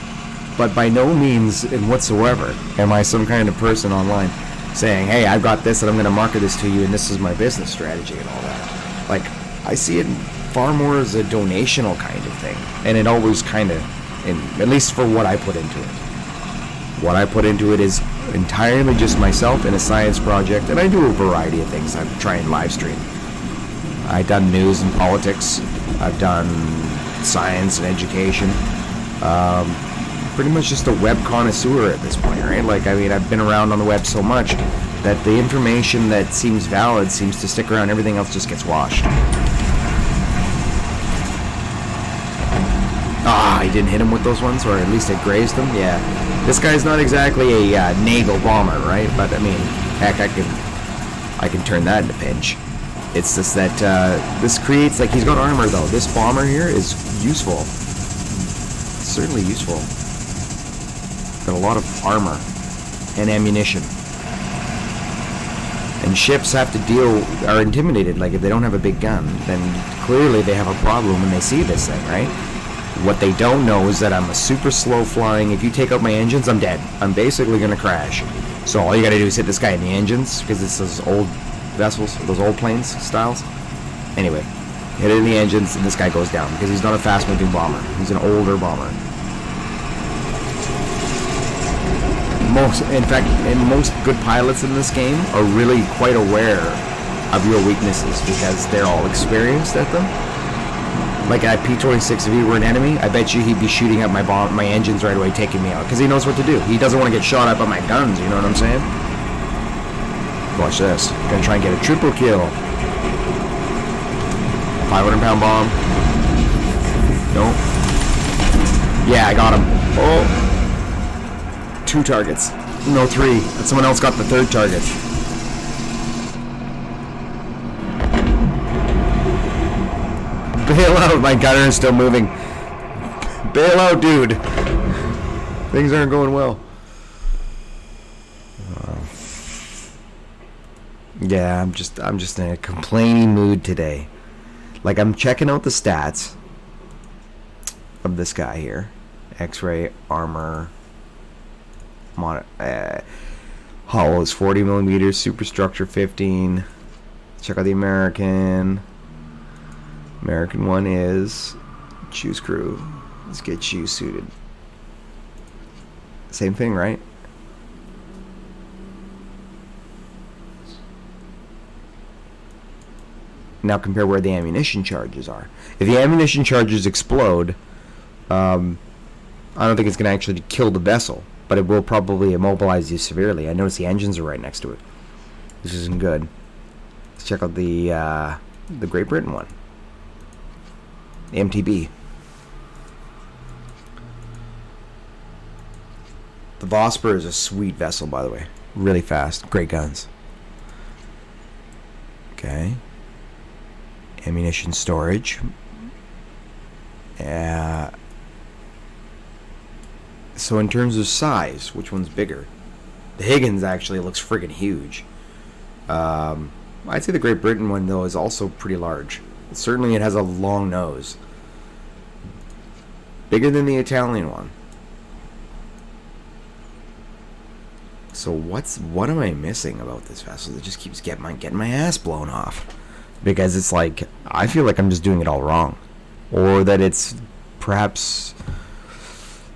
But by no means and whatsoever am I some kind of person online saying, hey, I've got this and I'm going to market this to you and this is my business strategy and all that. Like, I see it far more as a donational kind of thing. And it always kind of, at least for what I put into it. What I put into it is entirely just myself in a science project, and I do a variety of things. I try and live stream. I've done news and politics. I've done science and education. Pretty much just a web connoisseur at this point, right? Like, I mean, I've been around on the web so much that the information that seems valid seems to stick around. Everything else just gets washed. I didn't hit him with those ones, or at least I grazed him. Yeah, this guy's not exactly a naval bomber, right? But I mean, heck, I can turn that into pinch. It's just that this creates, like, he's got armor though. This bomber here is useful. It's certainly useful. Got a lot of armor and ammunition. And ships have to are intimidated. Like, if they don't have a big gun, then clearly they have a problem when they see this thing, right? What they don't know is that I'm a super slow flying. If you take out my engines, I'm dead. I'm basically gonna crash. So all you gotta do is hit this guy in the engines, because it's those old vessels, those old planes styles. Anyway, hit it in the engines, and this guy goes down, because he's not a fast-moving bomber. He's an older bomber. In fact, most good pilots in this game are really quite aware of your weaknesses, because they're all experienced at them. Like at P-26, if he were an enemy, I bet you he'd be shooting at my engines right away, taking me out, because he knows what to do. He doesn't want to get shot at by my guns, you know what I'm saying? Watch this. Gonna try and get a triple kill. 500-pound bomb. Nope. Yeah, I got him. Oh. 2 targets. No, 3. Someone else got the 3rd target. Bail out, my gunner is still moving. Bail out, dude. Things aren't going well. Yeah, I'm just in a complaining mood today. Like, I'm checking out the stats of this guy here. X-ray, armor, hollows 40 millimeters, superstructure 15. Check out the American. American one is choose crew. Let's get you suited. Same thing, right? Now compare where the ammunition charges are. If the ammunition charges explode, I don't think it's going to actually kill the vessel, but it will probably immobilize you severely. I notice the engines are right next to it. This isn't good. Let's check out the Great Britain one. The MTB. The Vosper is a sweet vessel, by the way. Really fast. Great guns. Okay. Ammunition storage. So in terms of size, which one's bigger? The Higgins actually looks friggin' huge. I'd say the Great Britain one, though, is also pretty large. Certainly it has a long nose. Bigger than the Italian one. So what am I missing about this vessel that just keeps getting my ass blown off? Because it's like, I feel like I'm just doing it all wrong. Or that it's perhaps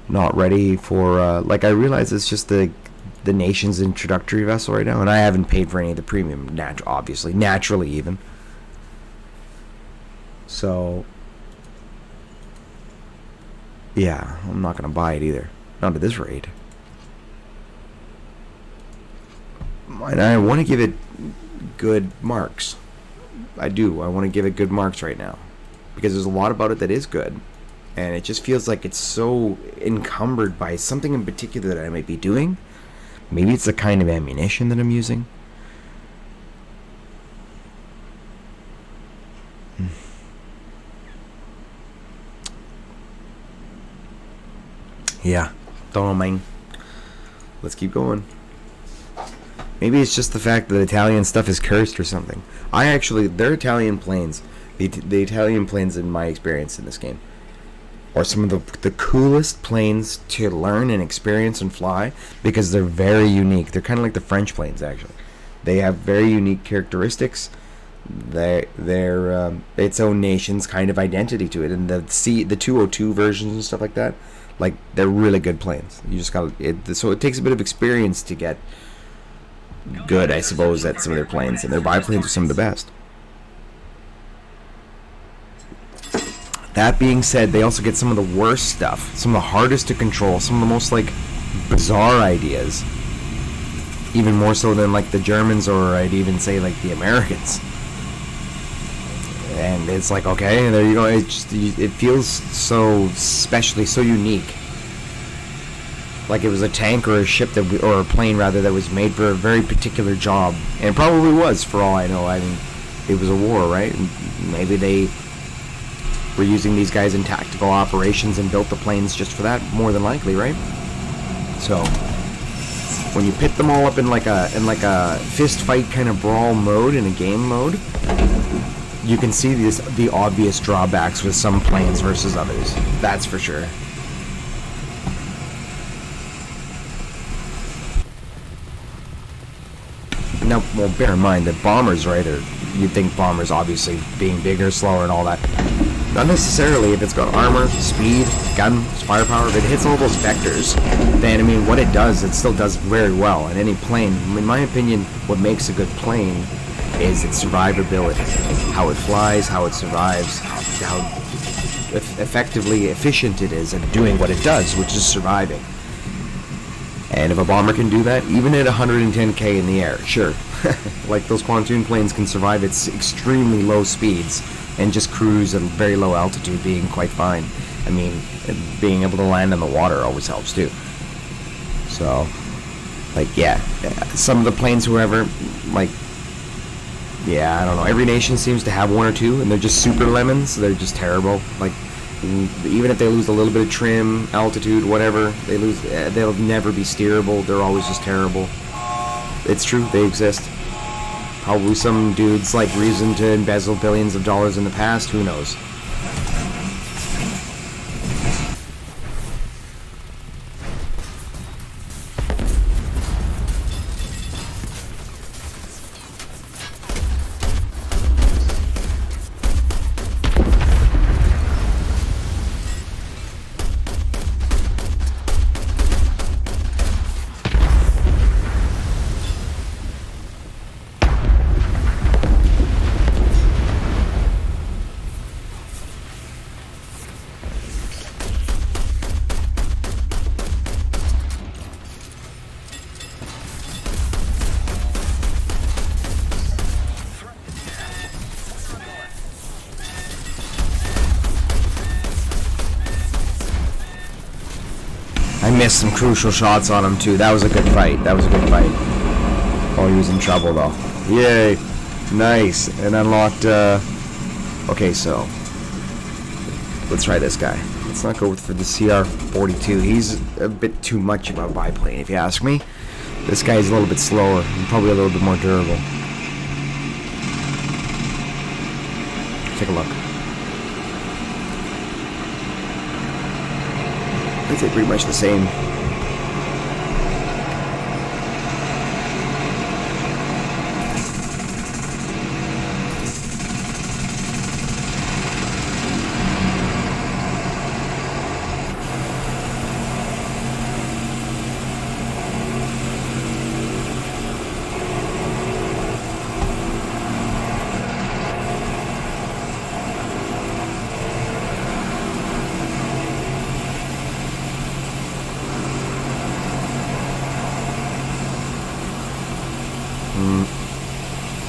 not ready for, like, I realize it's just the nation's introductory vessel right now, and I haven't paid for any of the premium, naturally even. So, yeah, I'm not going to buy it either. Not at this rate. And I want to give it good marks. I do. I want to give it good marks right now. Because there's a lot about it that is good. And it just feels like it's so encumbered by something in particular that I might be doing. Maybe it's the kind of ammunition that I'm using. Yeah, don't know, man. Let's keep going. Maybe it's just the fact that Italian stuff is cursed or something. They're Italian planes. The Italian planes, in my experience in this game, are some of the coolest planes to learn and experience and fly, because they're very unique. They're kind of like the French planes, actually. They have very unique characteristics. They're its own nation's kind of identity to it. And the 202 versions and stuff like that, like, they're really good planes. You just so it takes a bit of experience to get good, I suppose, at some of their planes. And their biplanes are some of the best. That being said, they also get some of the worst stuff, some of the hardest to control, some of the most, like, bizarre ideas. Even more so than, like, the Germans, or I'd even say, like, the Americans. And it's like, okay, there you go. It feels so specially, so unique. Like it was a tank or a ship or a plane rather, that was made for a very particular job, and it probably was, for all I know. I mean, it was a war, right? And maybe they were using these guys in tactical operations and built the planes just for that, more than likely, right? So when you pit them all up in like a fist fight kind of brawl mode, in a game mode, you can see the obvious drawbacks with some planes versus others. That's for sure. Now, well, bear in mind that bombers, right, or you'd think bombers obviously being bigger, slower, and all that. Not necessarily. If it's got armor, speed, guns, firepower, if it hits all those vectors, then, I mean, what it does, it still does very well. And any plane, in my opinion, what makes a good plane is its survivability. How it flies, how it survives, how effectively efficient it is at doing what it does, which is surviving. And if a bomber can do that, even at 110k in the air, sure. Like those pontoon planes can survive at extremely low speeds and just cruise at very low altitude, being quite fine. I mean, being able to land in the water always helps too. So, like, yeah, some of the planes, whoever, like, yeah, I don't know. Every nation seems to have one or two, and they're just super lemons. They're just terrible. Like, even if they lose a little bit of trim, altitude, whatever, they'll never be steerable. They're always just terrible. It's true, they exist. Probably some dudes like reason to embezzle billions of dollars in the past, who knows. I missed some crucial shots on him too. That was a good fight. Oh, he was in trouble though. Yay! Nice. And unlocked. Okay, so let's try this guy. Let's not go for the CR-42. He's a bit too much of a biplane, if you ask me. This guy's a little bit slower and probably a little bit more durable. Take a look. I'd say pretty much the same.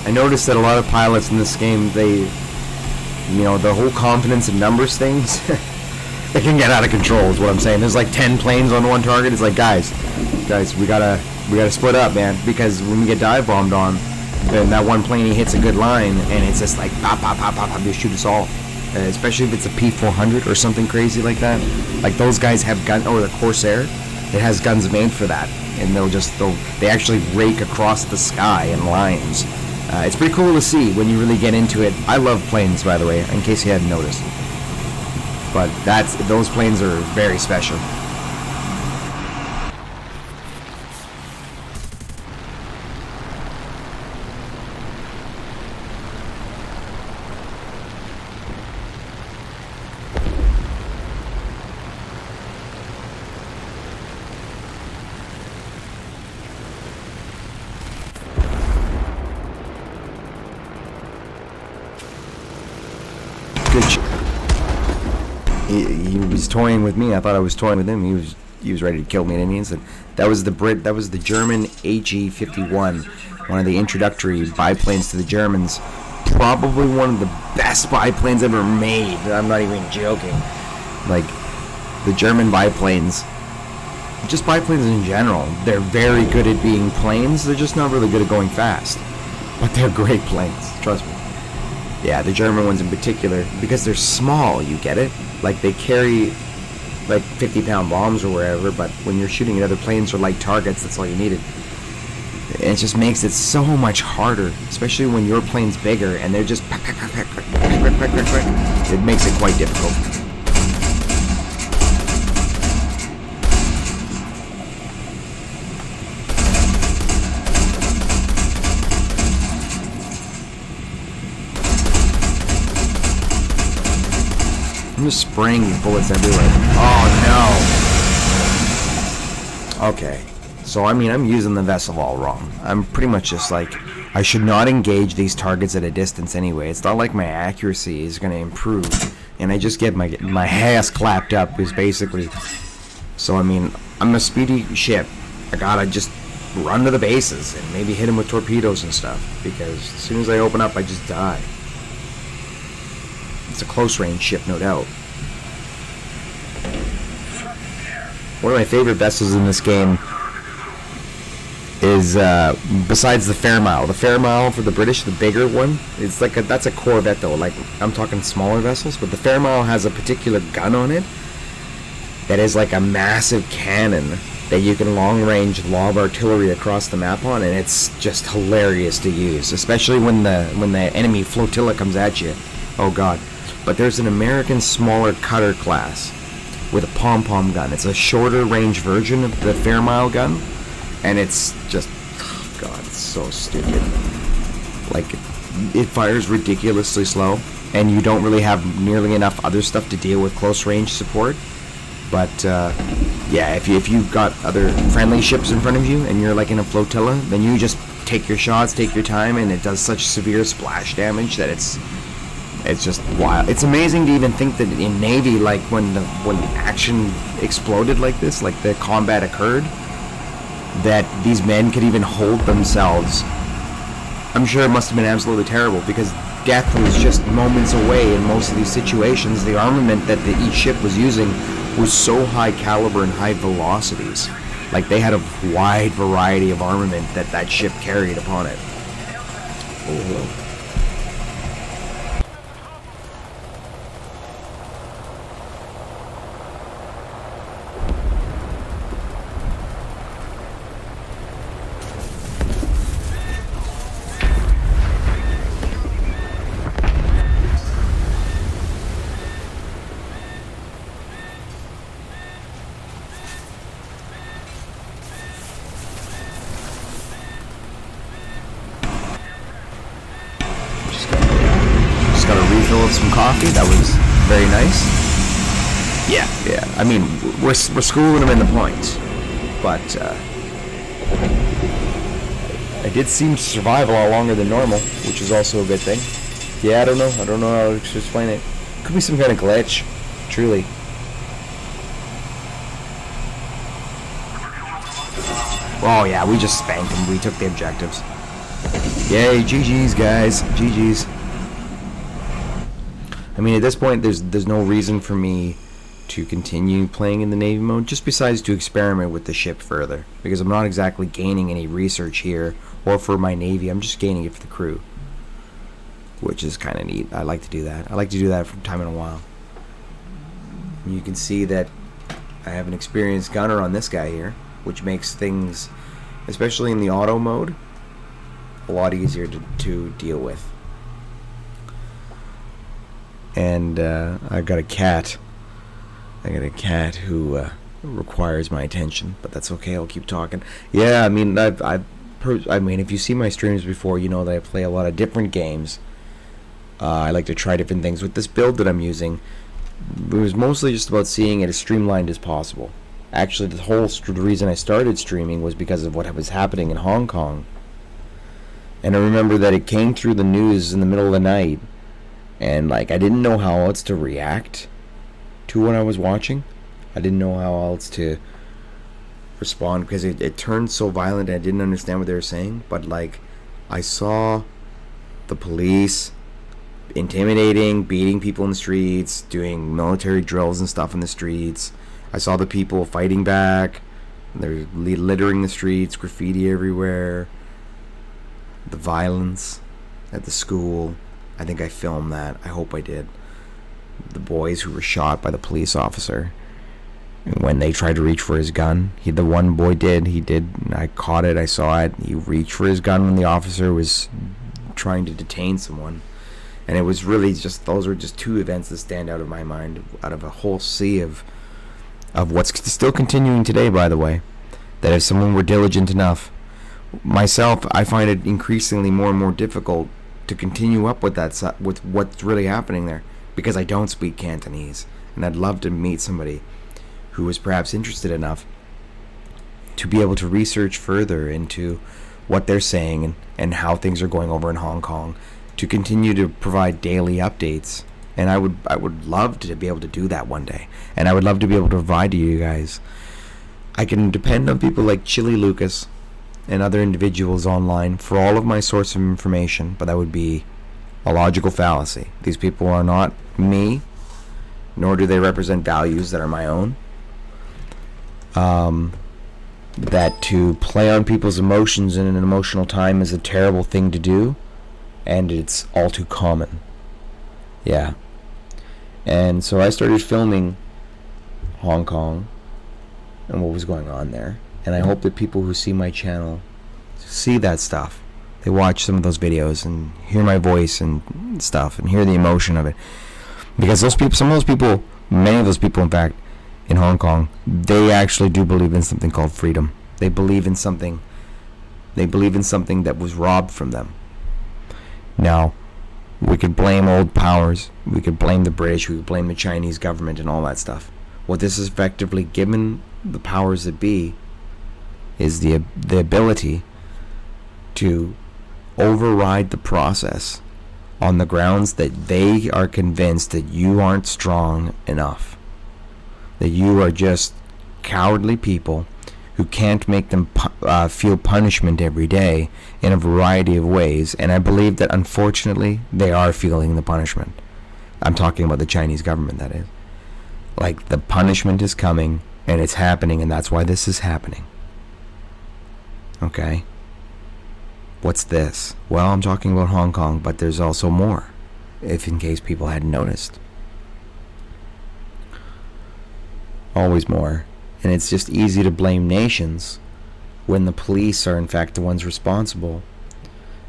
I noticed that a lot of pilots in this game, they, you know, the whole confidence in numbers things, it can get out of control is what I'm saying. There's like 10 planes on one target. It's like, guys, we gotta split up, man, because when we get dive bombed on, then that one plane, he hits a good line, and it's just like, pop, pop, pop, pop, pop, they shoot us all. Especially if it's a P-400 or something crazy like that. Like those guys have gun, or the Corsair, it has guns made for that, and they actually rake across the sky in lines. It's pretty cool to see when you really get into it. I love planes, by the way, in case you hadn't noticed. But those planes are very special. He was toying with me. I thought I was toying with him. He was ready to kill me at any instant. That was the German AG-51, one of the introductory biplanes to the Germans. Probably one of the best biplanes ever made. I'm not even joking. Like, the German biplanes, just biplanes in general, they're very good at being planes. They're just not really good at going fast. But they're great planes, trust me. Yeah, the German ones in particular, because they're small, you get it? Like, they carry, like, 50-pound bombs or wherever, but when you're shooting at other planes or light targets, that's all you needed. It just makes it so much harder, especially when your plane's bigger and they're just pack, pack, pack, pack, pack, pack, pack, pack, pack. It makes it quite difficult. I'm just spraying these bullets everywhere. Oh no! Okay. So, I mean, I'm using the vessel all wrong. I'm pretty much just like, I should not engage these targets at a distance anyway. It's not like my accuracy is going to improve. And I just get my ass clapped up, is basically. So, I mean, I'm a speedy ship. I gotta just run to the bases and maybe hit them with torpedoes and stuff. Because as soon as I open up, I just die. It's a close range ship, no doubt. One of my favorite vessels in this game is, besides the Fairmile. The Fairmile for the British, the bigger one, it's like that's a Corvette though. Like, I'm talking smaller vessels, but the Fairmile has a particular gun on it that is like a massive cannon that you can long range lob artillery across the map on, and it's just hilarious to use, especially when the enemy flotilla comes at you. Oh god. But there's an American smaller cutter class with a pom-pom gun. It's a shorter range version of the Fairmile gun, and it's just, oh god, it's so stupid. Like, it fires ridiculously slow, and you don't really have nearly enough other stuff to deal with close range support. But yeah, if you've got other friendly ships in front of you and you're like in a flotilla, then you just take your shots, take your time, and it does such severe splash damage that it's just wild. It's amazing to even think that in Navy, like when action exploded like this, like the combat occurred, that these men could even hold themselves. I'm sure it must have been absolutely terrible, because death was just moments away in most of these situations. The armament that each ship was using was so high caliber and high velocities. Like, they had a wide variety of armament that ship carried upon it. Oh. Some coffee. That was very nice. Yeah. I mean, we're schooling them in the points, but I did seem to survive a lot longer than normal, which is also a good thing. Yeah, I don't know how to explain it. Could be some kind of glitch, truly. Oh yeah, we just spanked them. We took the objectives. Yay, GG's guys, GG's. I mean, at this point, there's no reason for me to continue playing in the Navy mode, just besides to experiment with the ship further, because I'm not exactly gaining any research here, or for my Navy. I'm just gaining it for the crew, which is kind of neat. I like to do that. I like to do that from time in a while. And you can see that I have an experienced gunner on this guy here, which makes things, especially in the auto mode, a lot easier to deal with. And I got a cat. I got a cat who requires my attention, but that's okay. I'll keep talking. Yeah, I mean, I mean, if you see my streams before, you know that I play a lot of different games. I like to try different things. With this build that I'm using, it was mostly just about seeing it as streamlined as possible. Actually, the reason I started streaming was because of what was happening in Hong Kong. And I remember that it came through the news in the middle of the night. And, like, I didn't know how else to react to what I was watching. I didn't know how else to respond, because it turned so violent and I didn't understand what they were saying. But, like, I saw the police intimidating, beating people in the streets, doing military drills and stuff in the streets. I saw the people fighting back. They're littering the streets, graffiti everywhere. The violence at the school. I think I filmed that. I hope I did. The boys who were shot by the police officer. when they tried to reach for his gun. The one boy did. He did. I caught it. I saw it. He reached for his gun when the officer was trying to detain someone. And it was really just, those were just two events that stand out of my mind, out of a whole sea of what's still continuing today, by the way. That if someone were diligent enough, myself, I find it increasingly more and more difficult to continue up with that, with what's really happening there, because I don't speak Cantonese, and I'd love to meet somebody who was perhaps interested enough to be able to research further into what they're saying and how things are going over in Hong Kong, to continue to provide daily updates. And I would love to be able to do that one day, and I would love to be able to provide to you guys. I can depend on people like Chili Lucas and other individuals online for all of my source of information, but that would be a logical fallacy. These people are not me, nor do they represent values that are my own. That to play on people's emotions in an emotional time is a terrible thing to do, and it's all too common. Yeah. And so I started filming Hong Kong and what was going on there, and I hope that people who see my channel see that stuff. They watch some of those videos and hear my voice and stuff and hear the emotion of it, because those people, some of those people, many of those people in fact in Hong Kong, they actually do believe in something called freedom. They believe in something that was robbed from them. Now, we could blame old powers, we could blame the British, we could blame the Chinese government and all that stuff. What this is effectively given the powers that be is the ability to override the process on the grounds that they are convinced that you aren't strong enough, that you are just cowardly people who can't make them feel punishment every day in a variety of ways. And I believe that unfortunately they are feeling the punishment. I'm talking about the Chinese government, that is. Like, the punishment is coming and it's happening, and that's why this is happening. Okay? What's this? Well, I'm talking about Hong Kong, but there's also more, if in case people hadn't noticed. Always more. And it's just easy to blame nations when the police are in fact the ones responsible.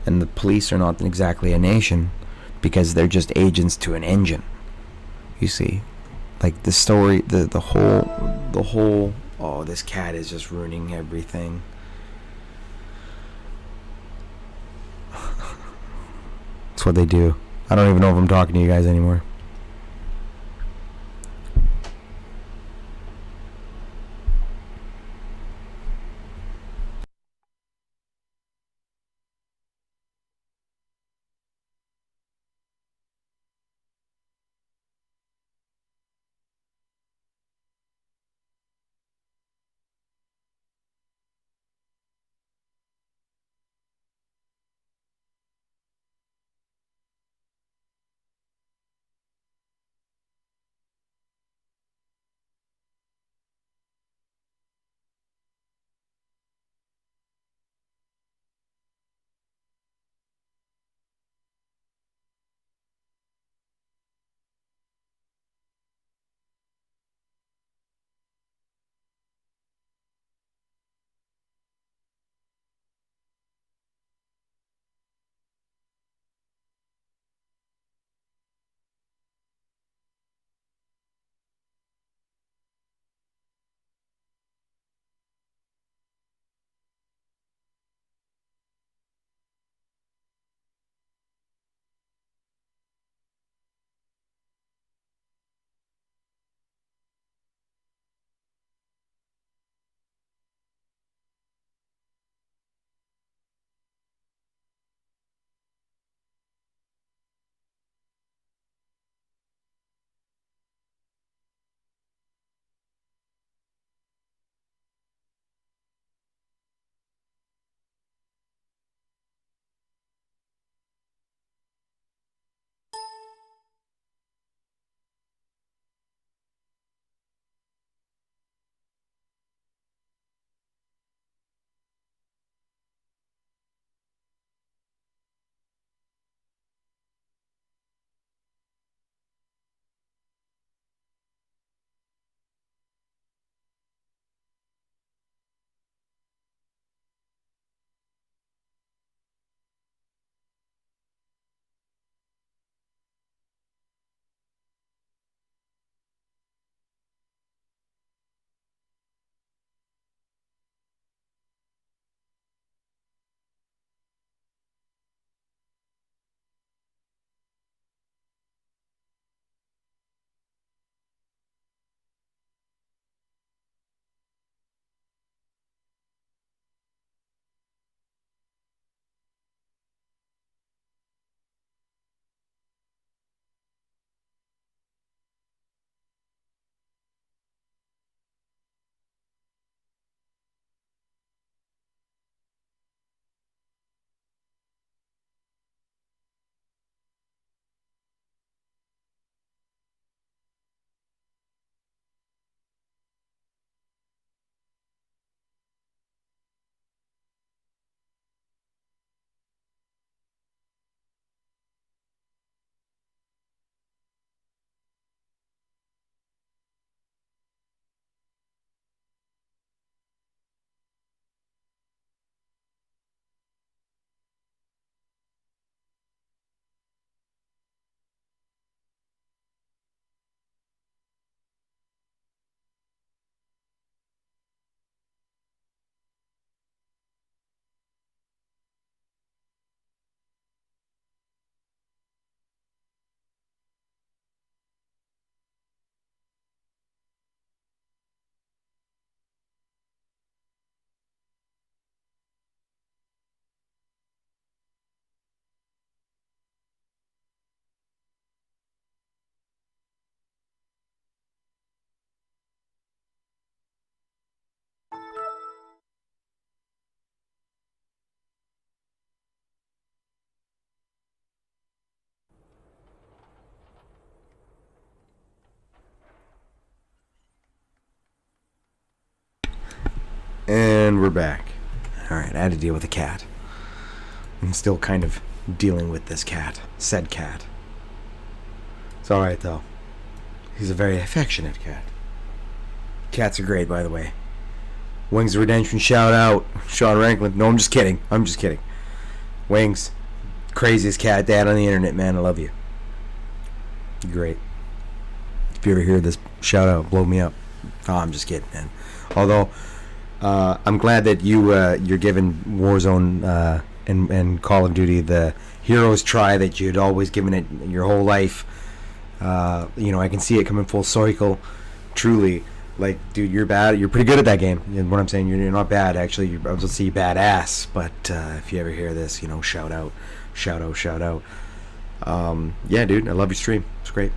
And the police are not exactly a nation, because they're just agents to an engine. You see? Like the story, the whole, oh, this cat is just ruining everything. That's what they do. I don't even know if I'm talking to you guys anymore. And we're back. Alright, I had to deal with a cat. I'm still kind of dealing with this cat. Said cat. It's alright though. He's a very affectionate cat. Cats are great, by the way. Wings of Redemption, shout out. Sean Ranklin. No, I'm just kidding. I'm just kidding. Wings. Craziest cat dad on the internet, man. I love you. Great. If you ever hear this, shout out. Blow me up. Oh, I'm just kidding, man. Although, I'm glad that you're giving Warzone and Call of Duty the hero's try that you'd always given it your whole life. You know, I can see it coming full circle. Truly. Like, dude, you're bad. You're pretty good at that game. And what I'm saying, you're not bad, actually. I was going to say badass. But if you ever hear this, you know, shout out. Shout out, shout out. Yeah, dude, I love your stream. It's great.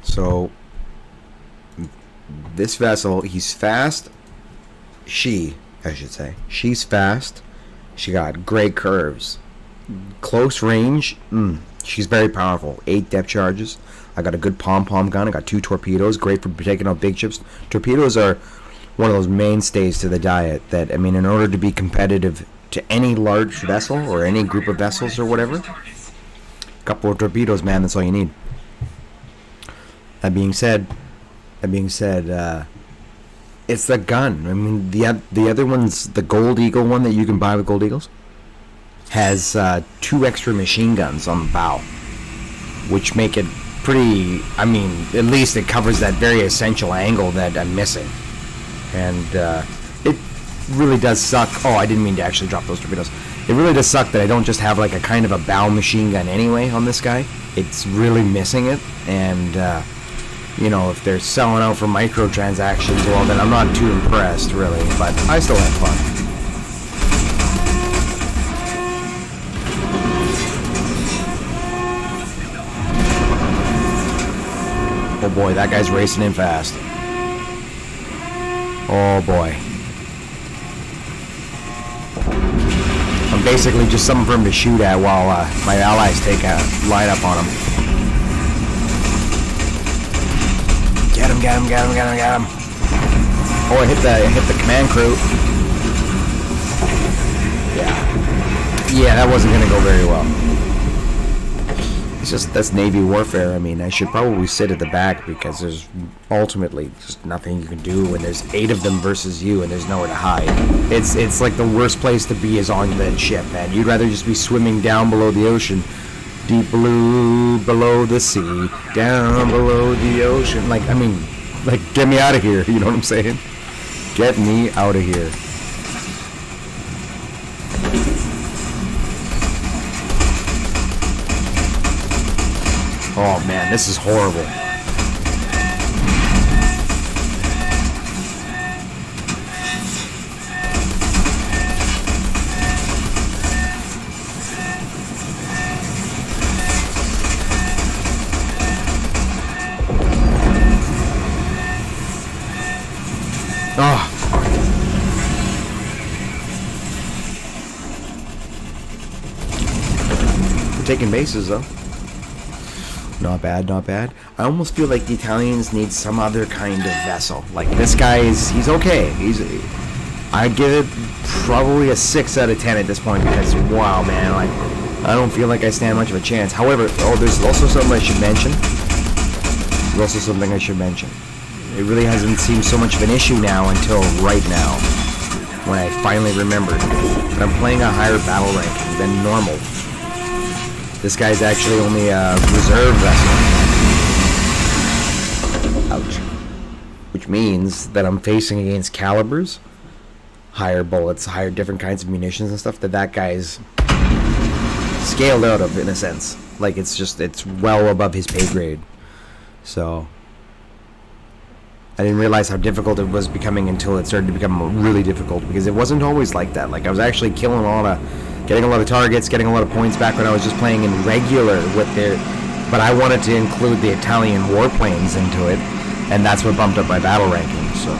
So, this vessel, he's fast. I should say. She's fast. She got great curves. Close range, she's very powerful. 8 depth charges. I got a good pom-pom gun. I got 2 torpedoes. Great for taking out big ships. Torpedoes are one of those mainstays to the diet that, I mean, in order to be competitive to any large vessel or any group of vessels or whatever, a couple of torpedoes, man, that's all you need. That being said, it's the gun. I mean, the other one's the Gold Eagle one that you can buy with Gold Eagles. Has 2 extra machine guns on the bow, which make it pretty. I mean, at least it covers that very essential angle that I'm missing, and it really does suck. Oh, I didn't mean to actually drop those torpedoes. It really does suck that I don't just have like a kind of a bow machine gun anyway on this guy. It's really missing it, and you know, if they're selling out for microtransactions, well, then I'm not too impressed, really. But I still have fun. Oh boy, that guy's racing in fast. Oh boy. I'm basically just something for him to shoot at while my allies take a line up on him. Get him. Oh, I hit the command crew. Yeah, that wasn't gonna go very well. It's just, that's Navy warfare. I mean, I should probably sit at the back because there's ultimately just nothing you can do when there's 8 of them versus you and there's nowhere to hide. It's like the worst place to be is on that ship, man. You'd rather just be swimming down below the ocean. Deep blue below the sea, down below the ocean. Like, I mean, like, get me out of here. You know what I'm saying? Get me out of here. Oh man, this is horrible. Taking bases though. Not bad, not bad. I almost feel like the Italians need some other kind of vessel. Like this guy he's okay. I'd give it probably a 6 out of 10 at this point because wow, man, like I don't feel like I stand much of a chance. However, there's also something I should mention. It really hasn't seemed so much of an issue now until right now, when I finally remembered that I'm playing a higher battle ranking than normal. This guy's actually only a reserve vessel. which means that I'm facing against calibers, higher bullets, higher different kinds of munitions and stuff that guy's scaled out of, in a sense. Like, it's well above his pay grade. So I didn't realize how difficult it was becoming until it started to become really difficult, because it wasn't always like that. Like, I was actually getting a lot of targets, getting a lot of points back when I was just playing in regular with their, but I wanted to include the Italian warplanes into it, and that's what bumped up my battle ranking. So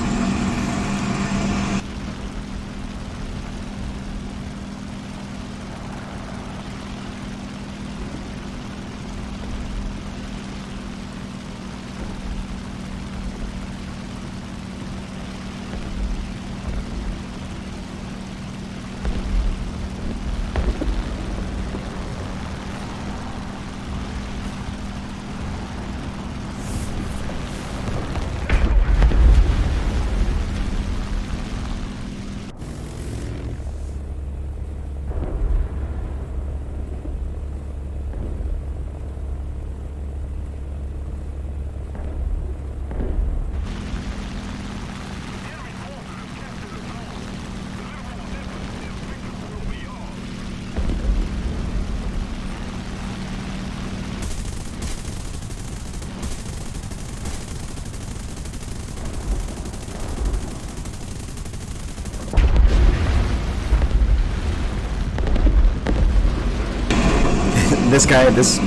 this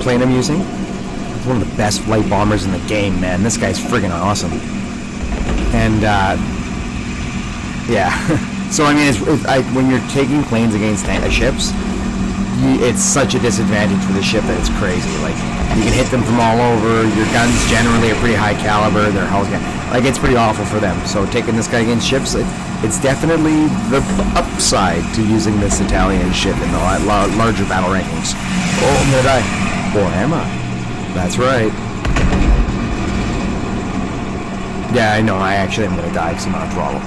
plane I'm using, it's one of the best flight bombers in the game, man. This guy's friggin' awesome. And yeah, so I mean, when you're taking planes against ships, it's such a disadvantage for the ship that it's crazy. Like, you can hit them from all over. Your guns generally are pretty high caliber. Their hulls, like, it's pretty awful for them. So taking this guy against ships, it's definitely the upside to using this Italian ship in the larger battle rankings. Oh, I'm gonna die. Or am I? That's right. Yeah, I know. I actually am gonna die because I'm on throttle.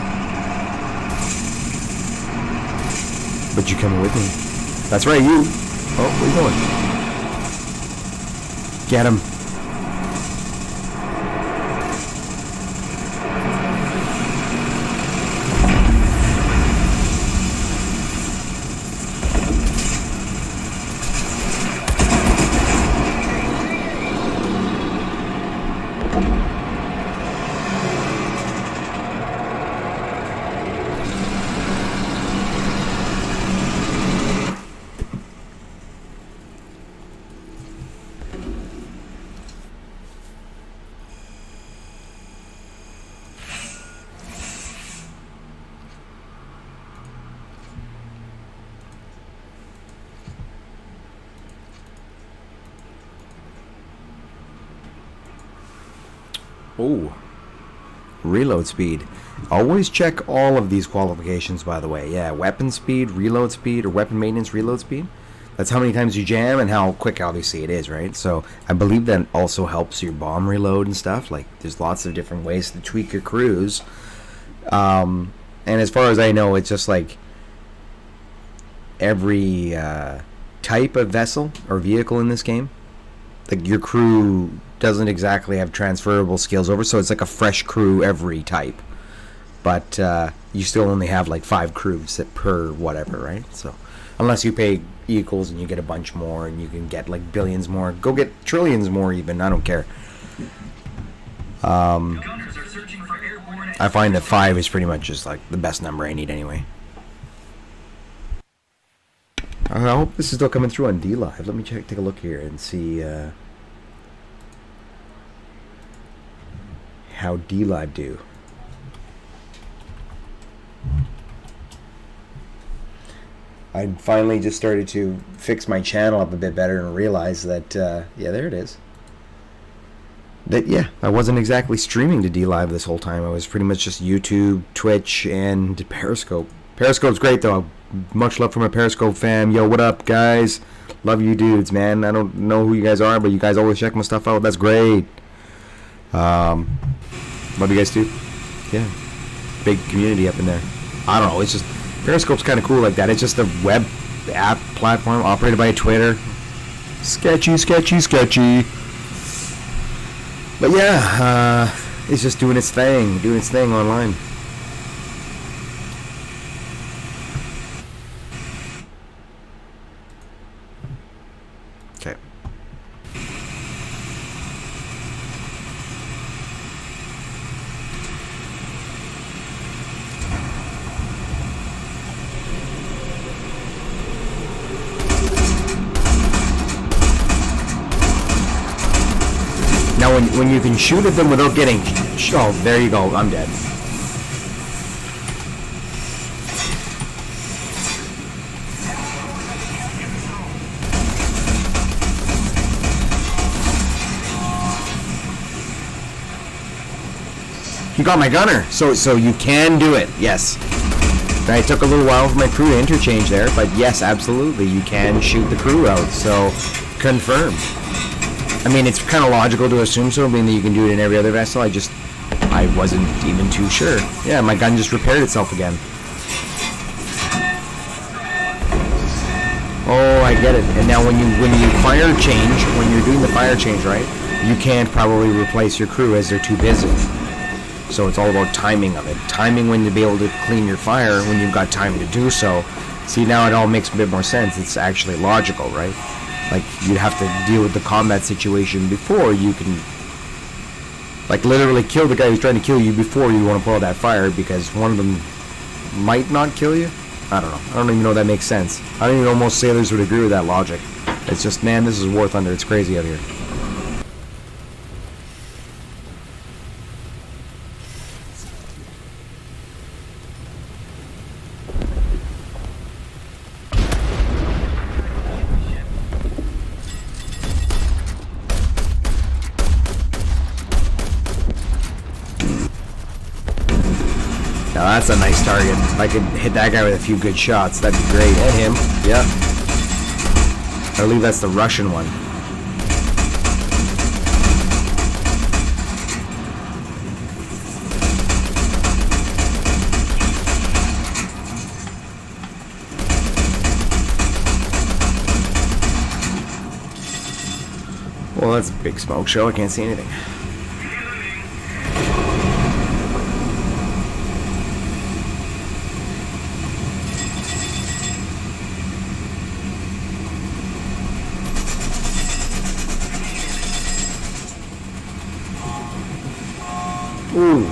But you coming with me? That's right, you. Oh, where you going? Get him. Oh, reload speed. Always check all of these qualifications, by the way. Yeah, weapon speed, reload speed, or weapon maintenance, reload speed. That's how many times you jam and how quick, obviously, it is, right? So I believe that also helps your bomb reload and stuff. Like, there's lots of different ways to tweak your cruise. And as far as I know, it's just like every type of vessel or vehicle in this game, like, your crew doesn't exactly have transferable skills over, so it's like a fresh crew every type. But you still only have like 5 crews per whatever, right? So unless you pay equals and you get a bunch more and you can get like billions more, go get trillions more even, I don't care. Gunners are searching for airborne. I find that 5 is pretty much just like the best number I need anyway. I hope this is still coming through on DLive. Let me take a look here and see how DLive do. I finally just started to fix my channel up a bit better and realize that, yeah, there it is. That, yeah, I wasn't exactly streaming to DLive this whole time. I was pretty much just YouTube, Twitch, and Periscope. Periscope's great, though. Much love from my Periscope fam. Yo, what up, guys? Love you dudes, man. I don't know who you guys are, but you guys always check my stuff out. That's great. Love you guys, too. Yeah. Big community up in there. I don't know. It's just... Periscope's kind of cool like that. It's just a web app platform operated by Twitter. Sketchy, sketchy, sketchy. But yeah, It's just doing its thing online. Okay. Now, when you can shoot at them without getting... Oh, there you go. I'm dead. You got my gunner. So you can do it. Yes. Now, it took a little while for my crew to interchange there, but yes, absolutely. You can shoot the crew out. So, confirmed. I mean, it's kind of logical to assume so, being that you can do it in every other vessel. I wasn't even too sure. Yeah, my gun just repaired itself again. Oh, I get it. And now when you fire change, when you're doing the fire change, right, you can't probably replace your crew as they're too busy. So it's all about timing of it. Timing when to be able to clean your fire when you've got time to do so. See, now it all makes a bit more sense. It's actually logical, right? Like, you'd have to deal with the combat situation before you can, like, literally kill the guy who's trying to kill you before you want to pull out that fire, because one of them might not kill you. I don't know. I don't even know if that makes sense. I don't even know most sailors would agree with that logic. It's just, man, this is War Thunder. It's crazy out here. Now that's a nice target. If I could hit that guy with a few good shots, that'd be great. And him. Yep. I believe that's the Russian one. Well, that's a big smoke show. I can't see anything. Ooh.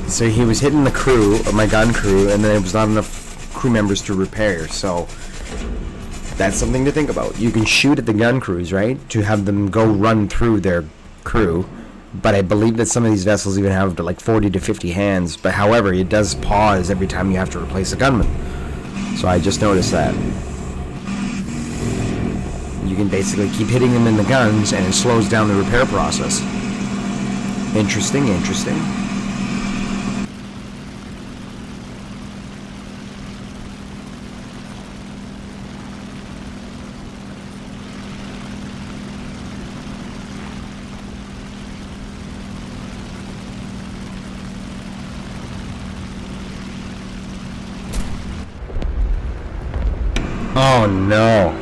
So he was hitting the crew, my gun crew, and then there was not enough crew members to repair, so that's something to think about. You can shoot at the gun crews, right, to have them go run through their crew, but I believe that some of these vessels even have like 40 to 50 hands, but however, it does pause every time you have to replace a gunman. So I just noticed that. You can basically keep hitting them in the guns, and it slows down the repair process. Interesting, interesting. Oh no,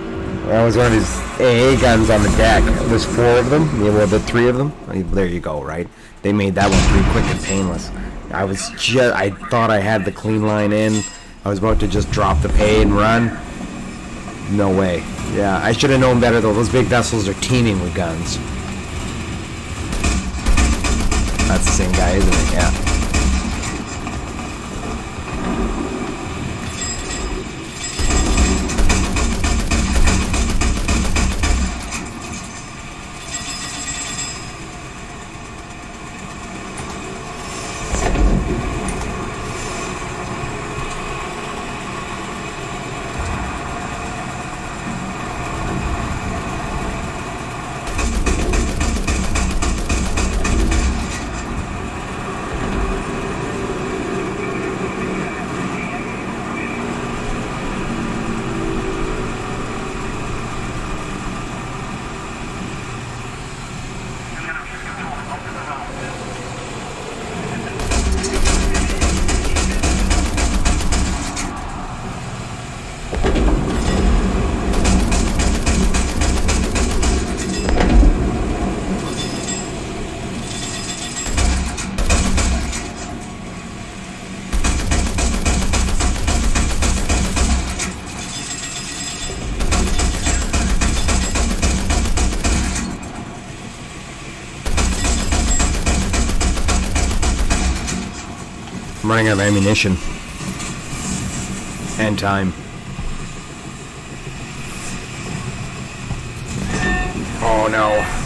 that was one of these AA guns on the deck. There's 4 of them, yeah, well, the 3 of them. There you go, right? They made that one pretty quick and painless. I thought I had the clean line in. I was about to just drop the pay and run. No way. Yeah, I should have known better though. Those big vessels are teeming with guns. That's the same guy, isn't it? Yeah. I'm running out of ammunition. And time. Oh no.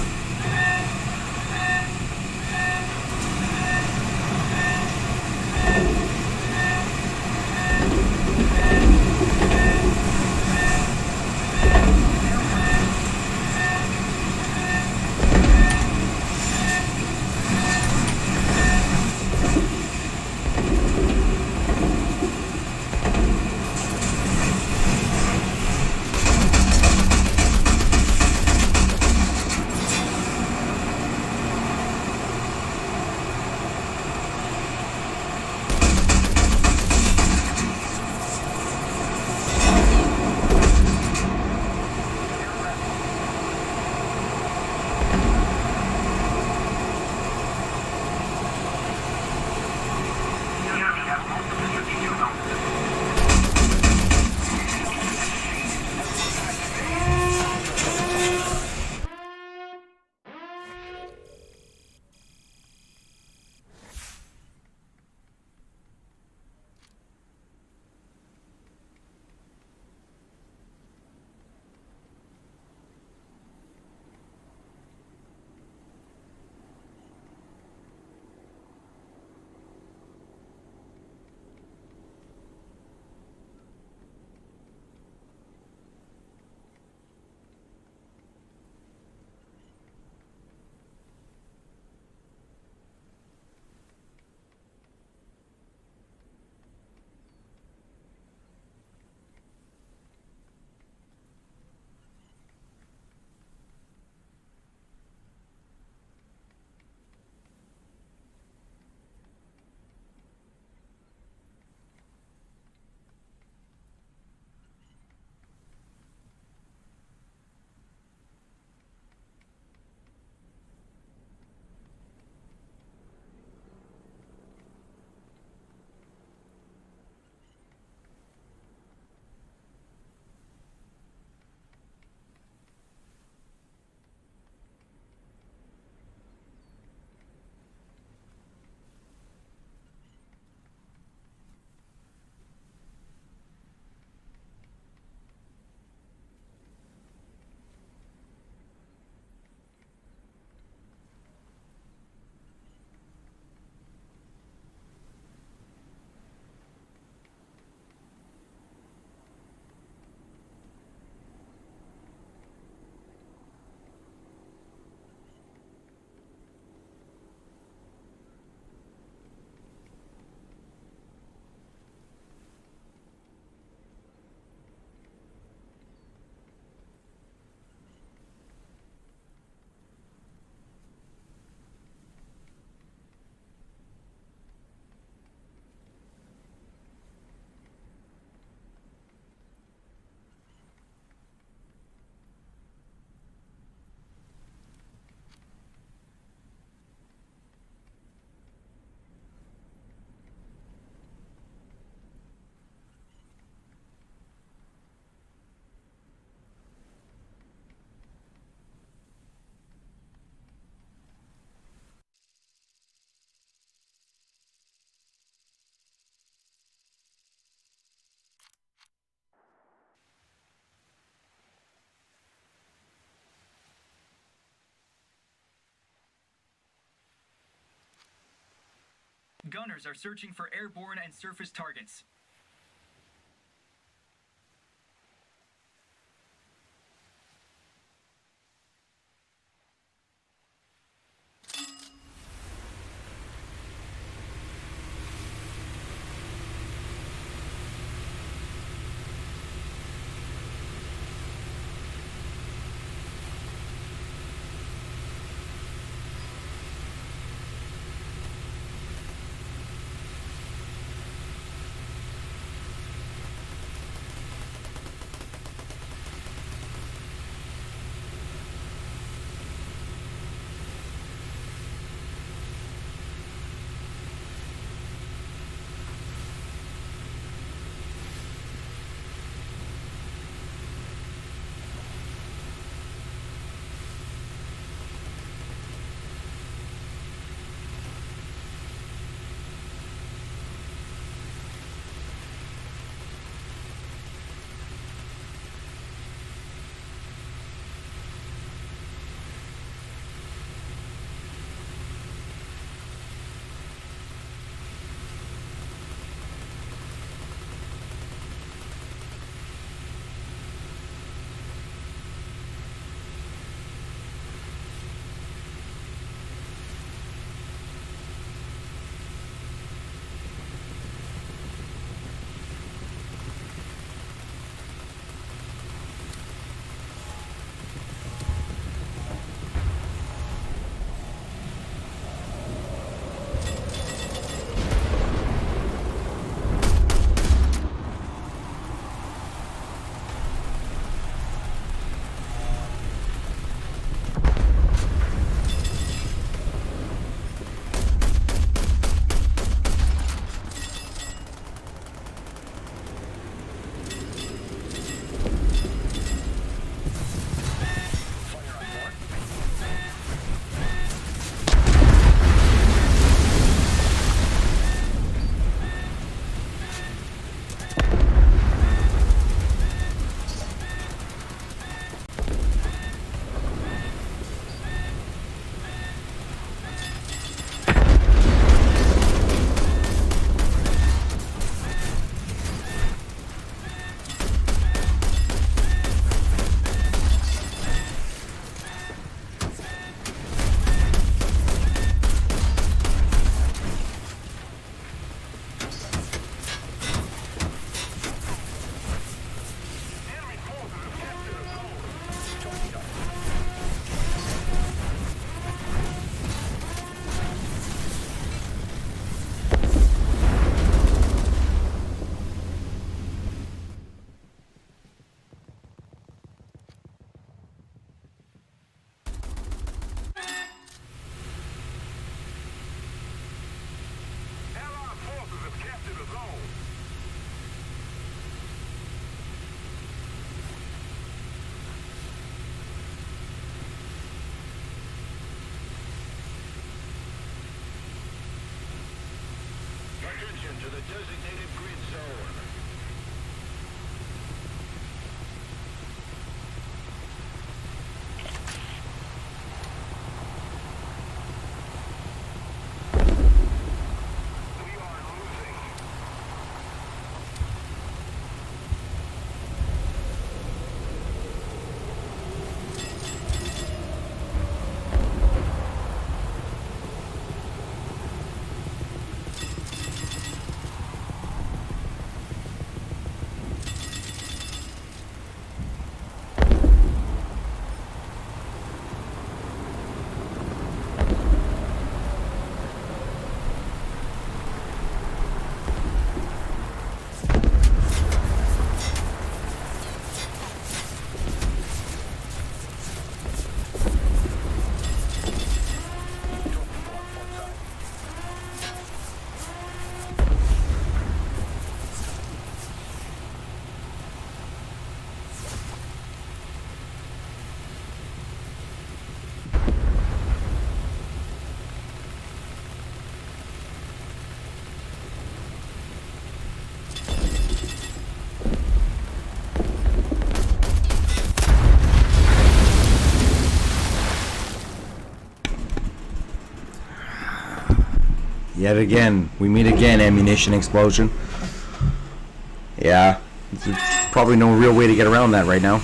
Gunners are searching for airborne and surface targets. the designated grid zone. We are losing. Yet again, we meet again, ammunition explosion. Yeah, there's probably no real way to get around that right now.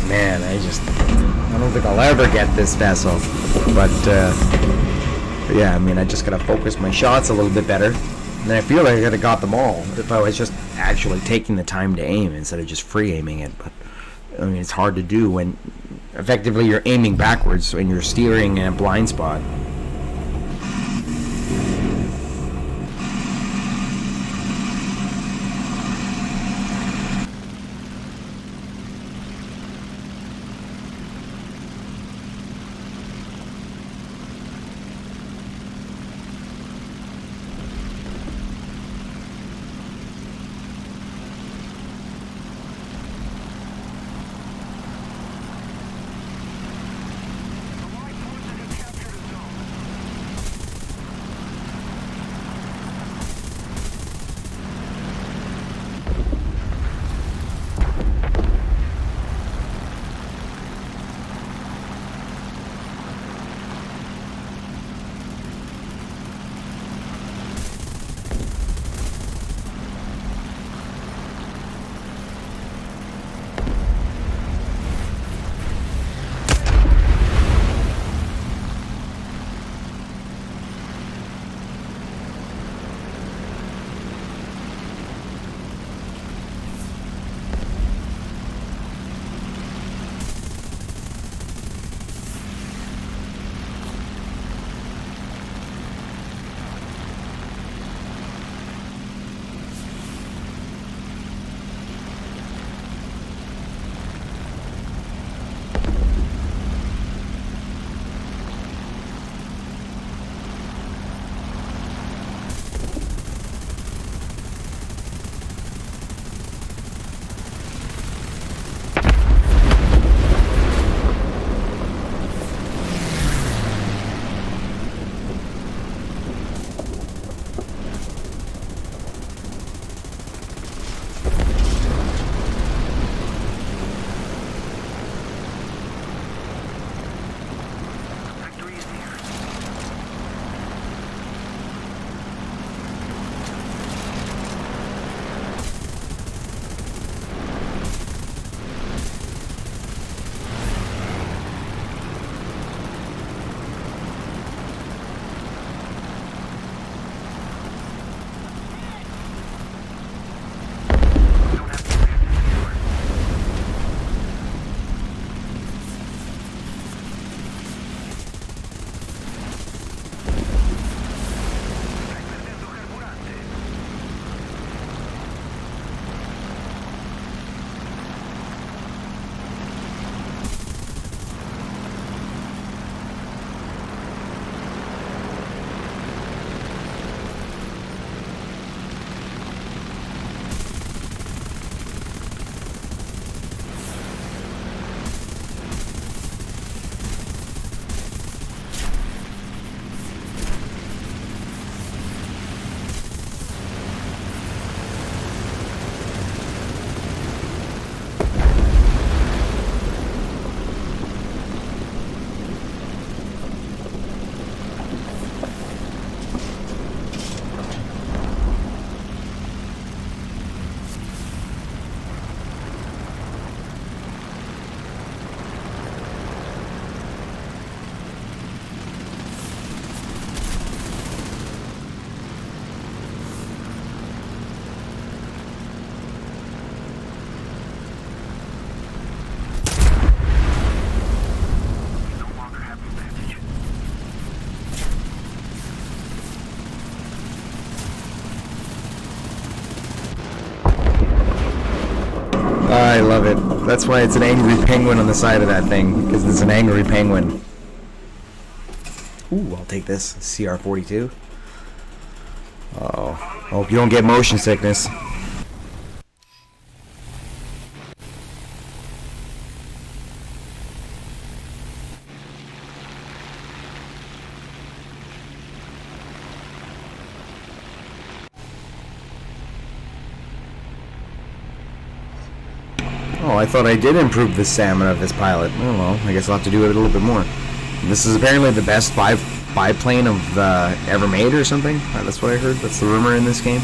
Man, I don't think I'll ever get this vessel. But, yeah, I mean, I just gotta focus my shots a little bit better. And I feel like I could've got them all if I was just actually taking the time to aim instead of just free aiming it. But, I mean, it's hard to do when effectively you're aiming backwards and you're steering in a blind spot. Allied forces have captured a zone. love it. That's why it's an angry penguin on the side of that thing, because it's an angry penguin. Ooh, I'll take this. CR-42. Uh-oh. Hope you don't get motion sickness. Oh, I thought I did improve the stamina of this pilot. Oh well, I guess I'll have to do it a little bit more. This is apparently the best biplane of ever made or something. That's what I heard. That's the rumor in this game.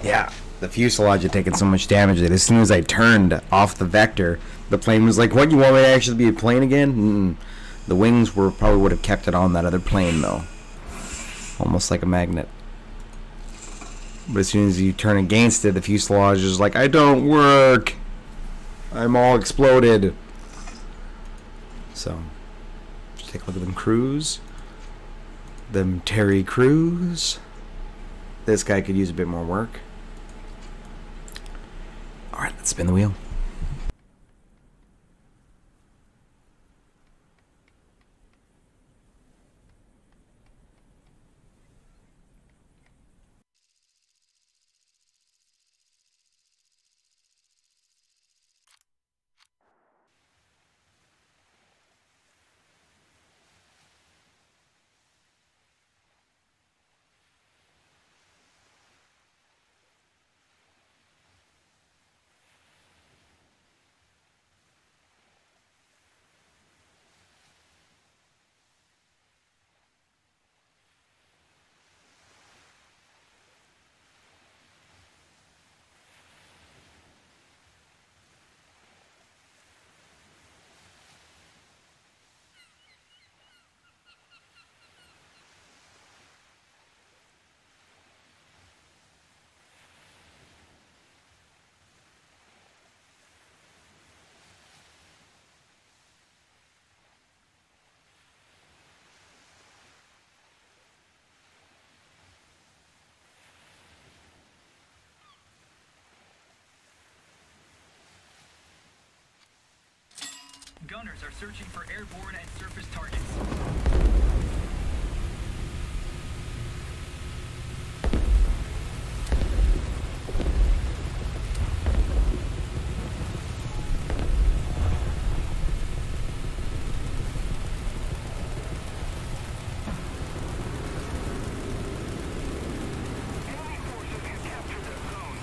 Yeah, the fuselage had taken so much damage that as soon as I turned off the vector, the plane was like, "What, you want me to actually be a plane again?" The wings probably would have kept it on that other plane though, almost like a magnet. But as soon as you turn against it, the fuselage is like, "I don't work. I'm all exploded." So, just take a look at them Crews. Them Terry Crews. This guy could use a bit more work. Alright, let's spin the wheel. gunners are searching for airborne and surface targets. Enemy forces have captured the zone.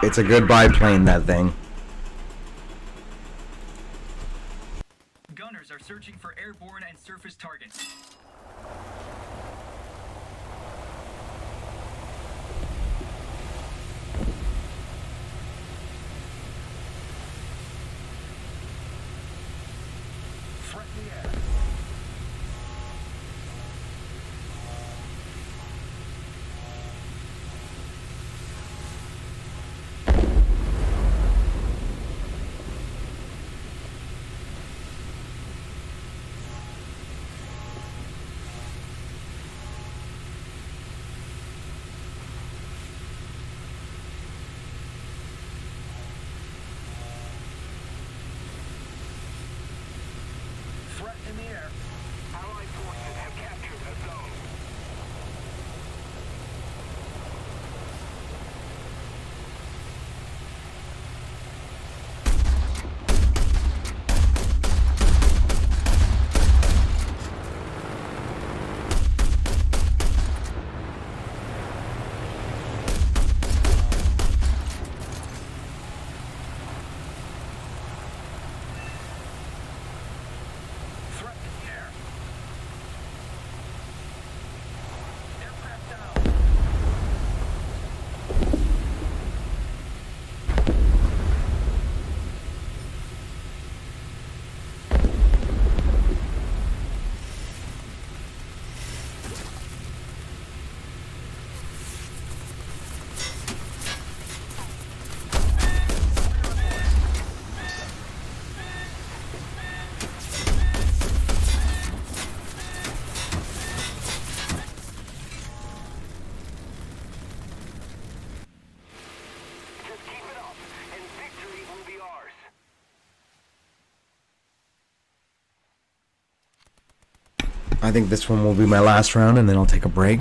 It's a good biplane, that thing. Gunners are searching for airborne and surface targets. Threat in the air. Threat in the air. Allied forces have captured a zone. Threat in the air. Aircraft down. Just keep it up, and victory will be ours. I think this one will be my last round, and then I'll take a break.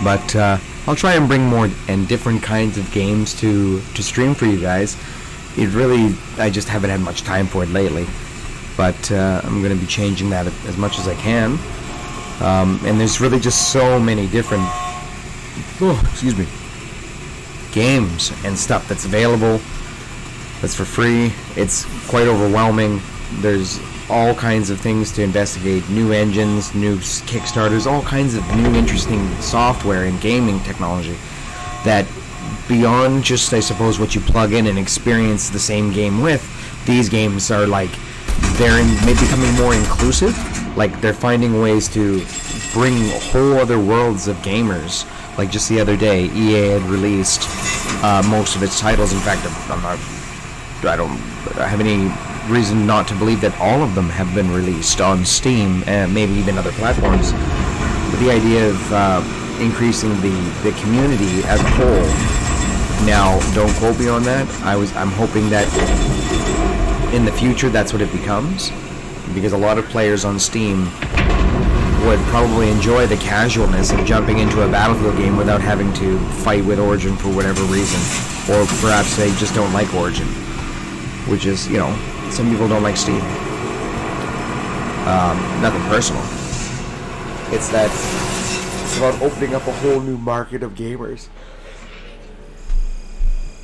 But I'll try and bring more and different kinds of games to stream for you guys. I just haven't had much time for it lately. But I'm going to be changing that as much as I can. And there's really just so many different games and stuff that's available, that's for free. It's quite overwhelming. There's all kinds of things to investigate, new engines, new Kickstarters, all kinds of new interesting software and gaming technology that beyond just, I suppose, what you plug in and experience the same game with, these games are like, maybe becoming more inclusive. Like, they're finding ways to bring whole other worlds of gamers. Like, just the other day, EA had released most of its titles. In fact, I don't have any reason not to believe that all of them have been released on Steam and maybe even other platforms. But the idea of increasing the community as a whole. Now, don't quote me on that. I'm hoping that in the future that's what it becomes, because a lot of players on Steam would probably enjoy the casualness of jumping into a Battlefield game without having to fight with Origin for whatever reason, or perhaps they just don't like Origin, which is, some people don't like Steam. Nothing personal. It's about opening up a whole new market of gamers.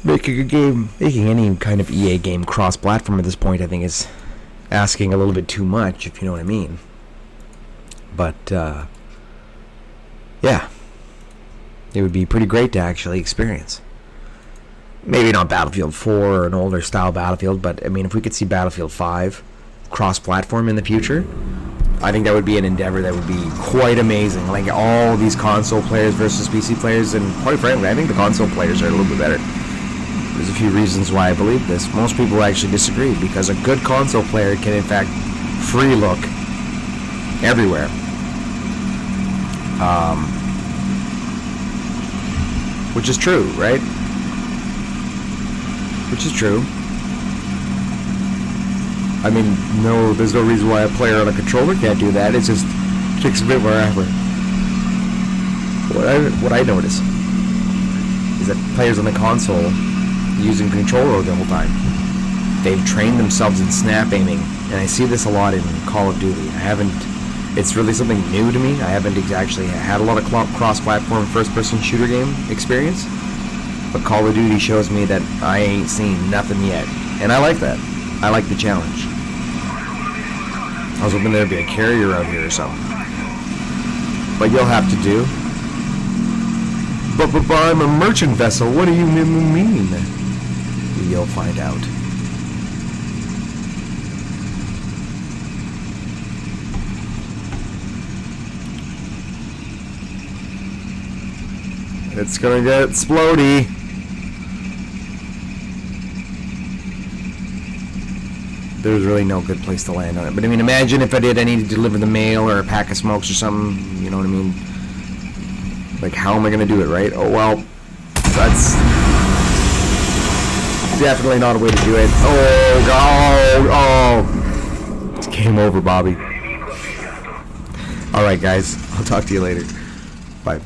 Making any kind of EA game cross-platform at this point, I think, is asking a little bit too much, if you know what I mean. But, yeah. It would be pretty great to actually experience. Maybe not Battlefield 4 or an older style Battlefield, but, I mean, if we could see Battlefield 5 cross-platform in the future, I think that would be an endeavor that would be quite amazing. Like, all these console players versus PC players, and quite frankly, I think the console players are a little bit better. There's a few reasons why I believe this. Most people actually disagree, because a good console player can, in fact, free look everywhere. Which is true, right? Which is true. I mean, no, there's no reason why a player on a controller can't do that. It just takes a bit more effort. What I notice is that players on the console using controller the whole time, they've trained themselves in snap aiming, and I see this a lot in Call of Duty. It's really something new to me. I haven't actually had a lot of cross-platform first-person shooter game experience, But Call of Duty shows me that I ain't seen nothing yet. And I like that. I like the challenge. I was hoping there'd be a carrier out here or something. But you'll have to do. But I'm a merchant vessel. What do you mean? You'll find out. It's gonna get explodey. There's really no good place to land on it. But I mean, imagine if I need to deliver the mail or a pack of smokes or something. You know what I mean? Like, how am I gonna do it, right? Oh well, that's definitely not a way to do it. Oh god! Oh, it's game over, Bobby. All right, guys. I'll talk to you later. Bye.